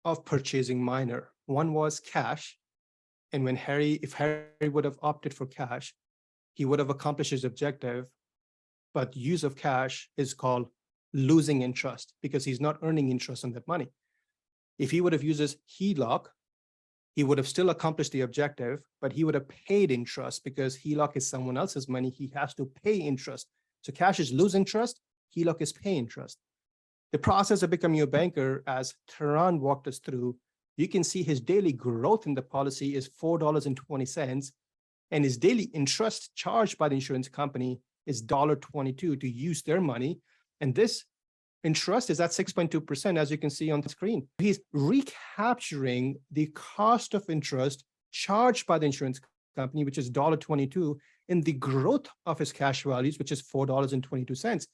of purchasing miner. One was cash. And when if Harry would have opted for cash, he would have accomplished his objective. But use of cash is called losing interest because he's not earning interest on that money. If he would have used his Heloc, he would have still accomplished the objective, but he would have paid interest because Heloc is someone else's money. He has to pay interest. So cash is losing interest, Heloc is pay interest. The process of becoming a banker, as Taran walked us through, you can see his daily growth in the policy is $4.20, and his daily interest charged by the insurance company is $1.22 to use their money. And this interest is at 6.2%, as you can see on the screen. He's recapturing the cost of interest charged by the insurance company, which is $1.22, in the growth of his cash values, which is $4.22.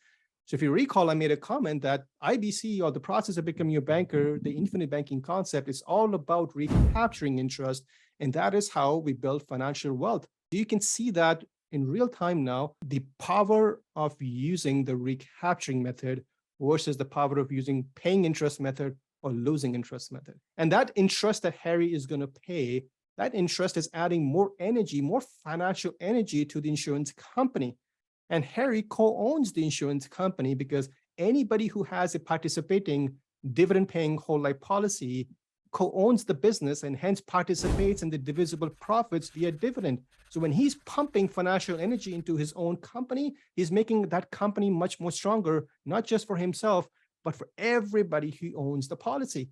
So if you recall, I made a comment that IBC, or the process of becoming a banker, the infinite banking concept, is all about recapturing interest. And that is how we build financial wealth. You can see that in real time now, the power of using the recapturing method versus the power of using paying interest method or losing interest method. And that interest that Harry is going to pay, that interest is adding more energy, more financial energy to the insurance company. And Harry co-owns the insurance company because anybody who has a participating dividend-paying whole life policy co-owns the business and hence participates in the divisible profits via dividend. So when he's pumping financial energy into his own company, he's making that company much more stronger, not just for himself, but for everybody who owns the policy.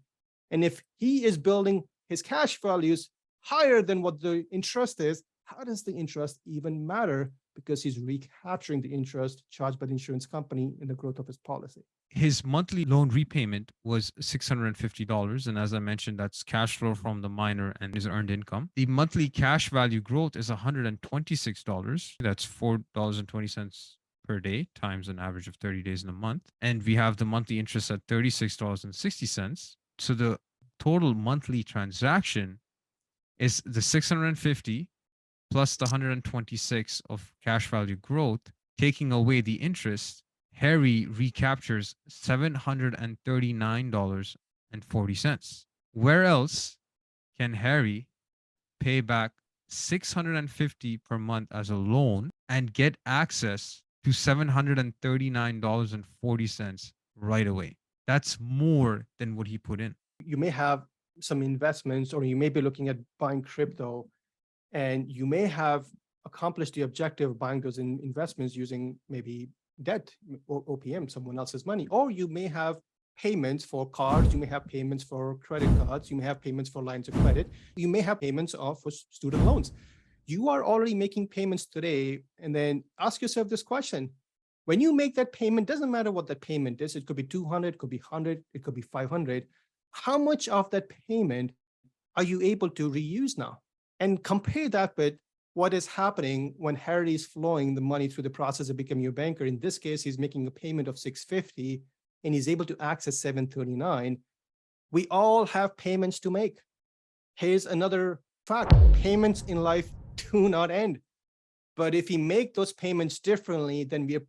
And if he is building his cash values higher than what the interest is, how does the interest even matter? Because he's recapturing the interest charged by the insurance company in the growth of his policy. His monthly loan repayment was $650. And as I mentioned, that's cash flow from the miner and his earned income. The monthly cash value growth is $126. That's $4.20 per day times an average of 30 days in a month. And we have the monthly interest at $36.60. So the total monthly transaction is the 650 plus the 126 of cash value growth, taking away the interest. Harry recaptures $739.40. Where else can Harry pay back $650 per month as a loan and get access to $739.40 right away? That's more than what he put in. You may have some investments, or you may be looking at buying crypto, and you may have accomplished the objective of buying those investments using maybe debt or OPM, someone else's money, or you may have payments for cards, you may have payments for credit cards, you may have payments for lines of credit, you may have payments for student loans. You are already making payments today. And then ask yourself this question. When you make that payment, doesn't matter what that payment is. It could be 200, it could be 100, it could be 500. How much of that payment are you able to reuse now? And compare that with what is happening when Harry is flowing the money through the process of becoming your banker. In this case, he's making a payment of 650 and he's able to access 739. We all have payments to make. Here's another fact. Payments in life do not end. But if we make those payments differently, then we are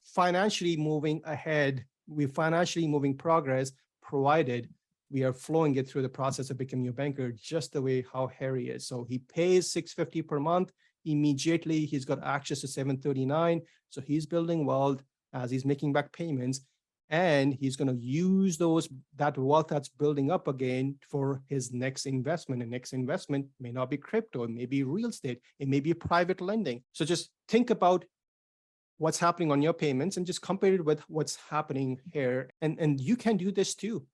financially moving ahead. We're financially moving progress, provided we are flowing it through the process of becoming a banker, just the way how Harry is. So he pays 650 per month. Immediately, he's got access to 739. So he's building wealth as he's making back payments. And he's going to use that wealth that's building up again for his next investment. And next investment may not be crypto, it may be real estate, it may be private lending. So just think about what's happening on your payments and just compare it with what's happening here. And you can do this too.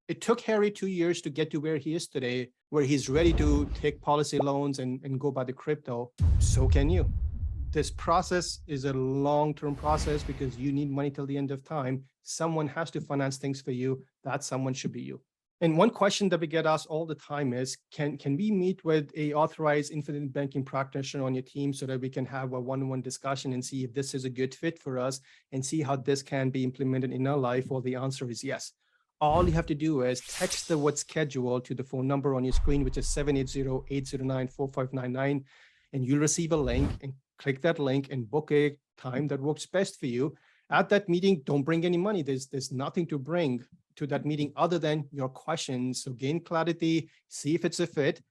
It took Harry 2 years to get to where he is today, where he's ready to take policy loans and go by the crypto. So can you. This process is a long-term process because you need money till the end of time. Someone has to finance things for you. That someone should be you. And one question that we get asked all the time is, can we meet with a authorized infinite banking practitioner on your team so that we can have a one-on-one discussion and see if this is a good fit for us and see how this can be implemented in our life? Well, the answer is yes. All you have to do is text the word schedule to the phone number on your screen, which is 780-809-4599, and you'll receive a link, and click that link and book a time that works best for you. At that meeting, don't bring any money. There's nothing to bring to that meeting other than your questions. So gain clarity, see if it's a fit.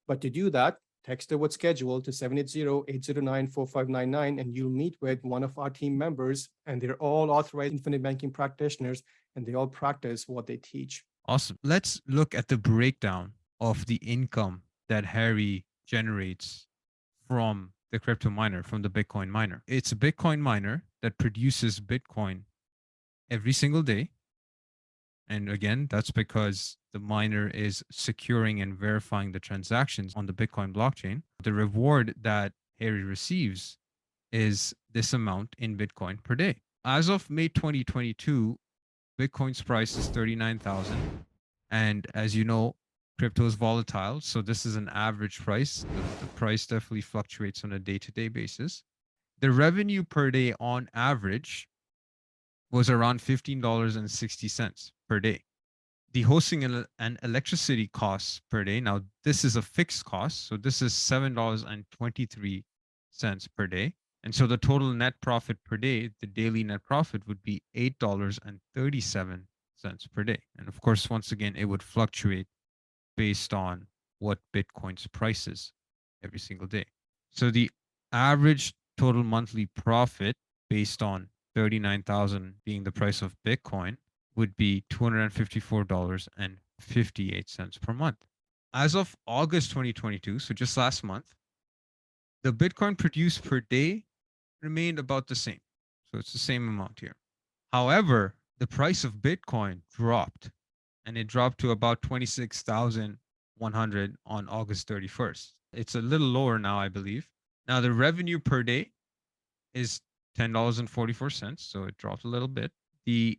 But to do that, text the word schedule to 780-809-4599, and you'll meet with one of our team members, and they're all authorized infinite banking practitioners, and they all practice what they teach. Awesome. Let's look at the breakdown of the income that Harry generates from the crypto miner, from the Bitcoin miner. It's a Bitcoin miner that produces Bitcoin every single day. And again, that's because the miner is securing and verifying the transactions on the Bitcoin blockchain. The reward that Harry receives is this amount in Bitcoin per day. As of May 2022, Bitcoin's price is 39,000. And as you know, crypto is volatile. So this is an average price. The price definitely fluctuates on a day-to-day basis. The revenue per day on average was around $15.60 per day. The hosting and electricity costs per day, now this is a fixed cost, so this is $7.23 per day. And so the total net profit per day, the daily net profit would be $8.37 per day. And of course, once again, it would fluctuate based on what Bitcoin's price is every single day. So the average total monthly profit based on 39,000 being the price of Bitcoin would be $254.58 per month. As of August 2022, so just last month, the Bitcoin produced per day remained about the same. So it's the same amount here. However, the price of Bitcoin dropped, and it dropped to about 26,100 on August 31st. It's a little lower now, I believe. Now the revenue per day is $10.44, so it dropped a little bit. The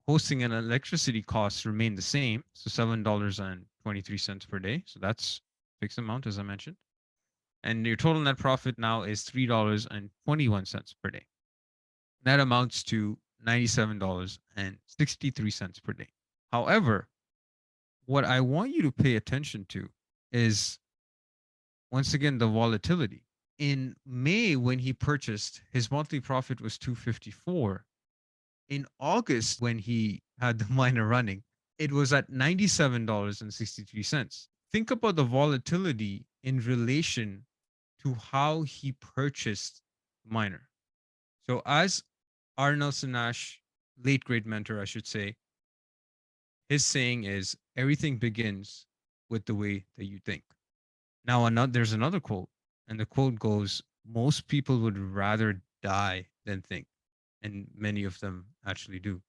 hosting and electricity costs remain the same, so $7.23 per day. So that's fixed amount, as I mentioned. And your total net profit now is $3.21 per day. That amounts to $97.63 per day. However, what I want you to pay attention to is, once again, the volatility. In May, when he purchased, his monthly profit was $254. In August, when he had the miner running, it was at $97.63. Think about the volatility in relation to how he purchased the miner. So as R. Nelson Nash, late great mentor, I should say, his saying is, everything begins with the way that you think. Now, there's another quote, and the quote goes, most people would rather die than think. And many of them actually do.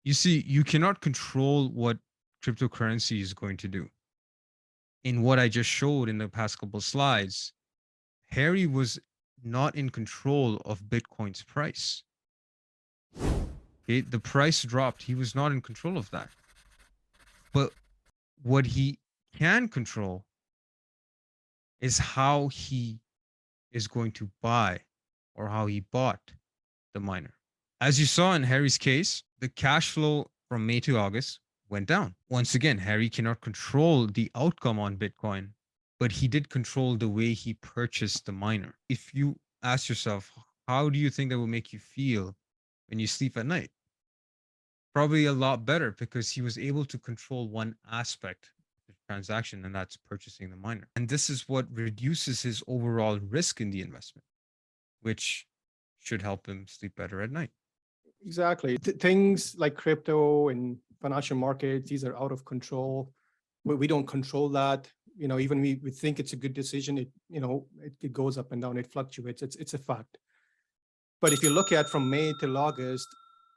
You see, you cannot control what cryptocurrency is going to do. In what I just showed in the past couple slides, Harry was not in control of Bitcoin's price. Okay, the price dropped. He was not in control of that. But what he can control is how he is going to buy or how he bought the miner. As you saw in Harry's case, the cash flow from May to August went down. Once again, Harry cannot control the outcome on Bitcoin, but he did control the way he purchased the miner. If you ask yourself, how do you think that will make you feel when you sleep at night? Probably a lot better because he was able to control one aspect of the transaction, and that's purchasing the miner. And this is what reduces his overall risk in the investment, which should help him sleep better at night. Exactly. Things like crypto and financial markets, these are out of control. We don't control that. Even we think it's a good decision. It goes up and down. It fluctuates. It's a fact. But if you look at from May till August,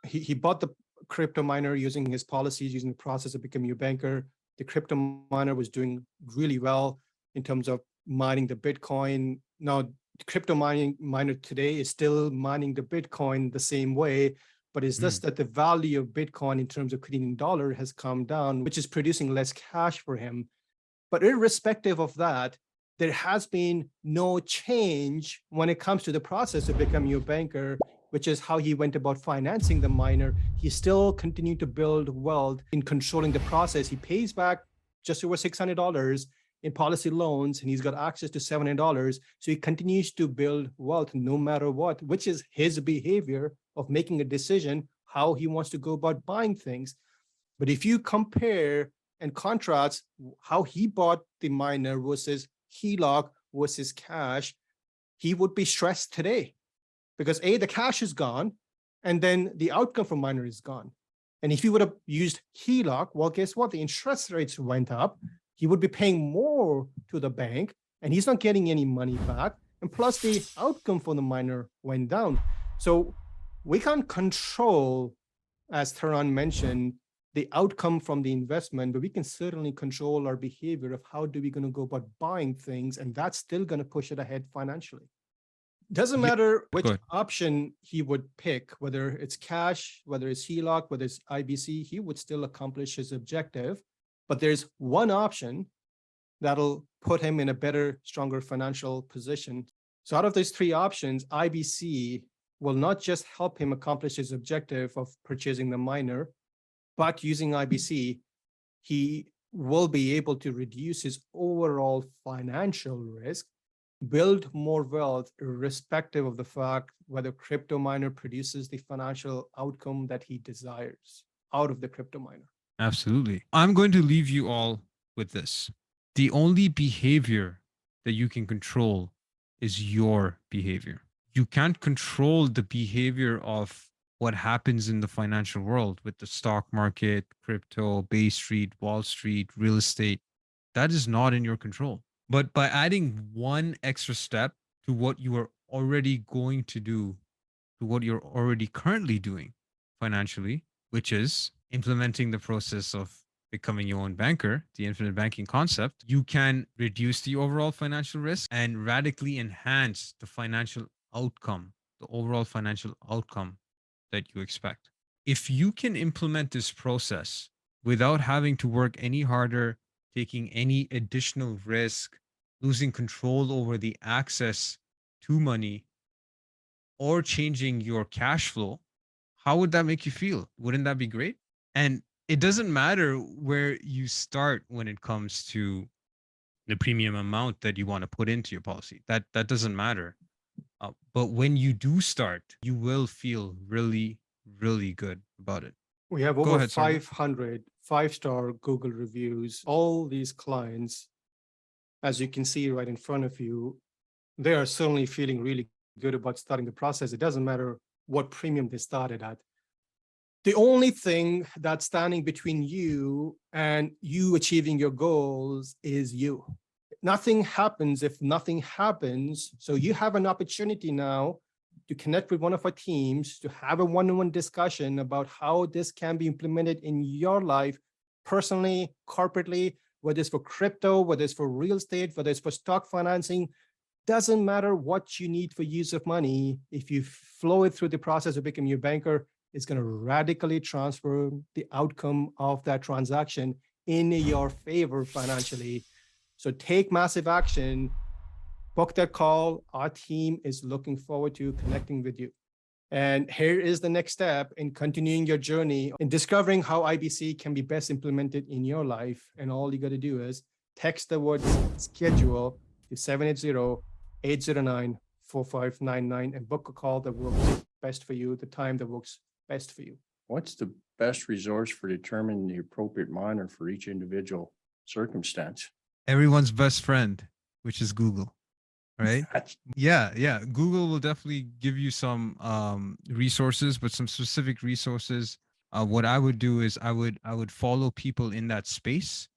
he bought the crypto miner using his policies, using the process of becoming a banker. The crypto miner was doing really well in terms of mining the Bitcoin. Now, the crypto miner today is still mining the Bitcoin the same way, but it's just that the value of Bitcoin in terms of Canadian dollar has come down, which is producing less cash for him. But irrespective of that, there has been no change when it comes to the process of becoming a banker, which is how he went about financing the miner. He still continued to build wealth in controlling the process. He pays back just over $600 in policy loans, and he's got access to $700. So he continues to build wealth no matter what, which is his behavior of making a decision how he wants to go about buying things. But if you compare and contrast how he bought the miner versus Heloc versus cash, he would be stressed today because A, the cash is gone, and then the outcome from miner is gone. And if he would have used Heloc, well, guess what? The interest rates went up. He would be paying more to the bank, and he's not getting any money back. And plus, the outcome for the miner went down. So we can't control, as Taran mentioned, the outcome from the investment, but we can certainly control our behavior of how do we going to go about buying things, and that's still going to push it ahead financially. Doesn't matter which option he would pick, whether it's cash, whether it's Heloc, whether it's IBC, he would still accomplish his objective. But there's one option that'll put him in a better, stronger financial position. So out of these three options, IBC will not just help him accomplish his objective of purchasing the miner, but using IBC, he will be able to reduce his overall financial risk, build more wealth, irrespective of the fact whether crypto miner produces the financial outcome that he desires out of the crypto miner. Absolutely. I'm going to leave you all with this. The only behavior that you can control is your behavior. You can't control the behavior of what happens in the financial world with the stock market, crypto, Bay Street, Wall Street, real estate. That is not in your control. But by adding one extra step to what you are already going to do, to what you're already currently doing financially, which is implementing the process of becoming your own banker, the infinite banking concept, you can reduce the overall financial risk and radically enhance the financial outcome, the overall financial outcome that you expect. If you can implement this process without having to work any harder, taking any additional risk, losing control over the access to money, or changing your cash flow, how would that make you feel? Wouldn't that be great? And it doesn't matter where you start when it comes to the premium amount that you want to put into your policy. That doesn't matter. But when you do start, you will feel really, really good about it. We have over 500 five-star Google reviews. All these clients, as you can see right in front of you, they are certainly feeling really good about starting the process. It doesn't matter what premium they started at. The only thing that's standing between you and you achieving your goals is you. Nothing happens if nothing happens. So you have an opportunity now to connect with one of our teams, to have a one-on-one discussion about how this can be implemented in your life, personally, corporately, whether it's for crypto, whether it's for real estate, whether it's for stock financing. doesn't matter what you need for use of money. If you flow it through the process of becoming your banker, it's going to radically transform the outcome of that transaction in your favor financially. So take massive action, book that call. Our team is looking forward to connecting with you. And here is the next step in continuing your journey in discovering how IBC can be best implemented in your life. And all you got to do is text the word schedule to 780-809-4599 and book a call that works best for you, the time that works best for you. What's the best resource for determining the appropriate miner for each individual circumstance? Everyone's best friend, which is Google, right? That's Yeah. Google will definitely give you some resources, but some specific resources. What I would do is I would follow people in that space.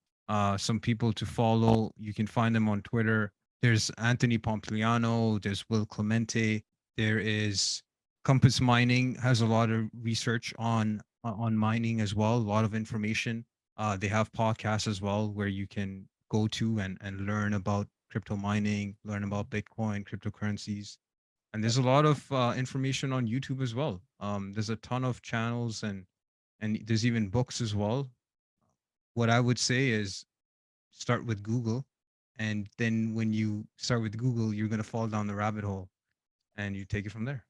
Some people to follow. You can find them on Twitter. There's Anthony Pompliano. There's Will Clemente. There is Compass Mining has a lot of research on mining as well. A lot of information. They have podcasts as well where you can go to and learn about crypto mining, learn about Bitcoin, cryptocurrencies. And there's a lot of information on YouTube as well. There's a ton of channels and there's even books as well. What I would say is start with Google. And then when you start with Google, you're going to fall down the rabbit hole and you take it from there.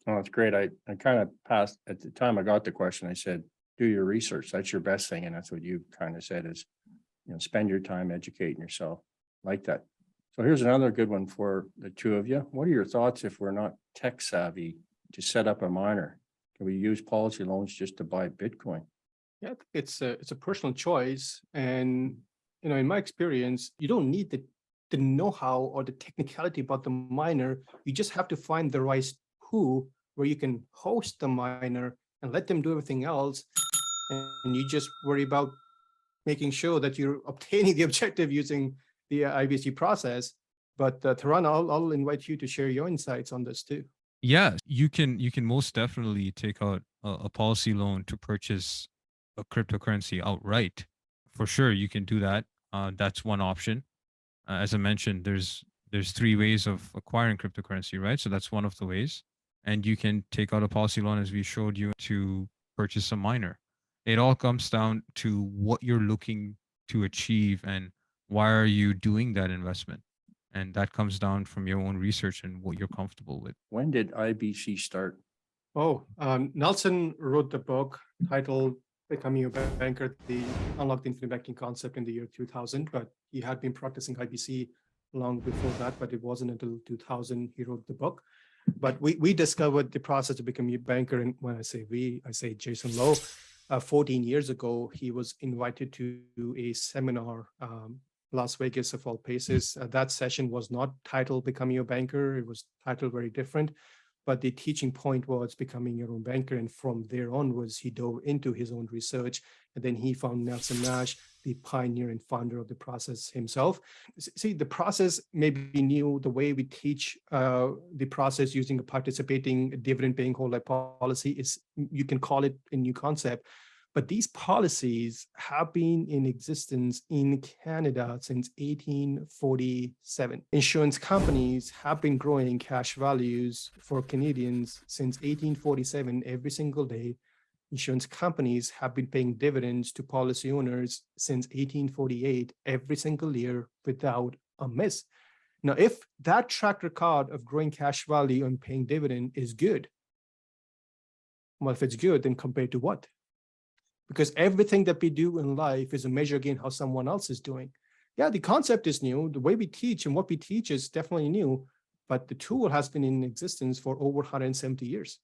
Oh, it's great. I kind of passed at the time I got the question. I said, do your research. That's your best thing. And that's what you kind of said is, spend your time educating yourself like that. So here's another good one for the two of you. What are your thoughts if we're not tech savvy to set up a miner? Can we use policy loans just to buy Bitcoin? Yeah, it's a personal choice. And, in my experience, you don't need the know-how or the technicality about the miner. You just have to find the right who where you can host the miner and let them do everything else. And you just worry about making sure that you're obtaining the objective using the IBC process. But Taran, I'll invite you to share your insights on this too. Yeah, you can most definitely take out a policy loan to purchase a cryptocurrency outright. For sure, you can do that. That's one option. As I mentioned, there's 3 ways of acquiring cryptocurrency, right? So that's one of the ways. And you can take out a policy loan, as we showed you, to purchase a miner. It all comes down to what you're looking to achieve and why are you doing that investment. And that comes down from your own research and what you're comfortable with. When did IBC start? Nelson wrote the book titled Becoming a Banker, the Unlock the Infinite Banking Concept in the year 2000, but he had been practicing IBC long before that, but it wasn't until 2000 he wrote the book. But we discovered the process of becoming a banker, and when I say we, I say Jason Lowe. 14 years ago, he was invited to a seminar, Las Vegas of all places. That session was not titled Becoming a Banker. It was titled very different. But the teaching point was becoming your own banker. And from there onwards, he dove into his own research. And then he found Nelson Nash, the pioneer and founder of the process himself. See, the process may be new. The way we teach the process using a participating dividend paying whole life policy is, you can call it a new concept. But these policies have been in existence in Canada since 1847. Insurance companies have been growing cash values for Canadians since 1847 every single day. Insurance companies have been paying dividends to policy owners since 1848 every single year without a miss. Now, if that track record of growing cash value and paying dividend is good, well, if it's good, then compared to what? Because everything that we do in life is a measure against how someone else is doing. Yeah, the concept is new. The way we teach and what we teach is definitely new, but the tool has been in existence for over 170 years.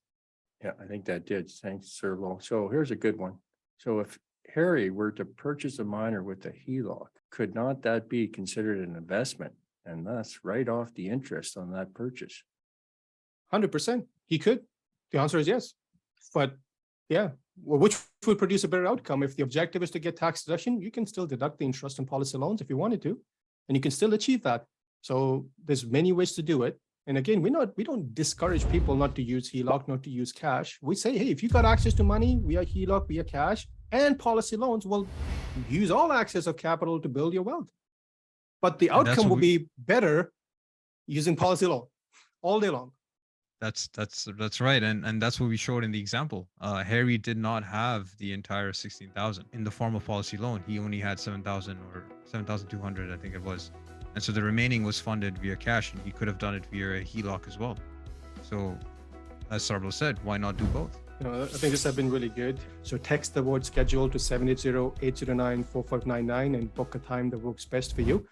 Yeah, I think that did. Thanks, Sarbloh. So here's a good one. So if Harry were to purchase a miner with a Heloc, could not that be considered an investment and thus write off the interest on that purchase? 100%. He could. The answer is yes. But yeah, well, which would produce a better outcome? If the objective is to get tax deduction, you can still deduct the interest on policy loans if you wanted to, and you can still achieve that. So there's many ways to do it. And again, we don't discourage people not to use Heloc, not to use cash. We say, hey, if you got access to money via Heloc, via cash, and policy loans, well, use all access of capital to build your wealth. But the outcome will be better using policy loan all day long. That's right, and that's what we showed in the example. Harry did not have the entire 16,000 in the form of policy loan. He only had 7,000 or 7,200, I think it was, and so the remaining was funded via cash, and he could have done it via a Heloc as well. So, as Sarbloh said, why not do both? I think this has been really good. So text the word schedule to 780-809-4599 and book a time that works best for you.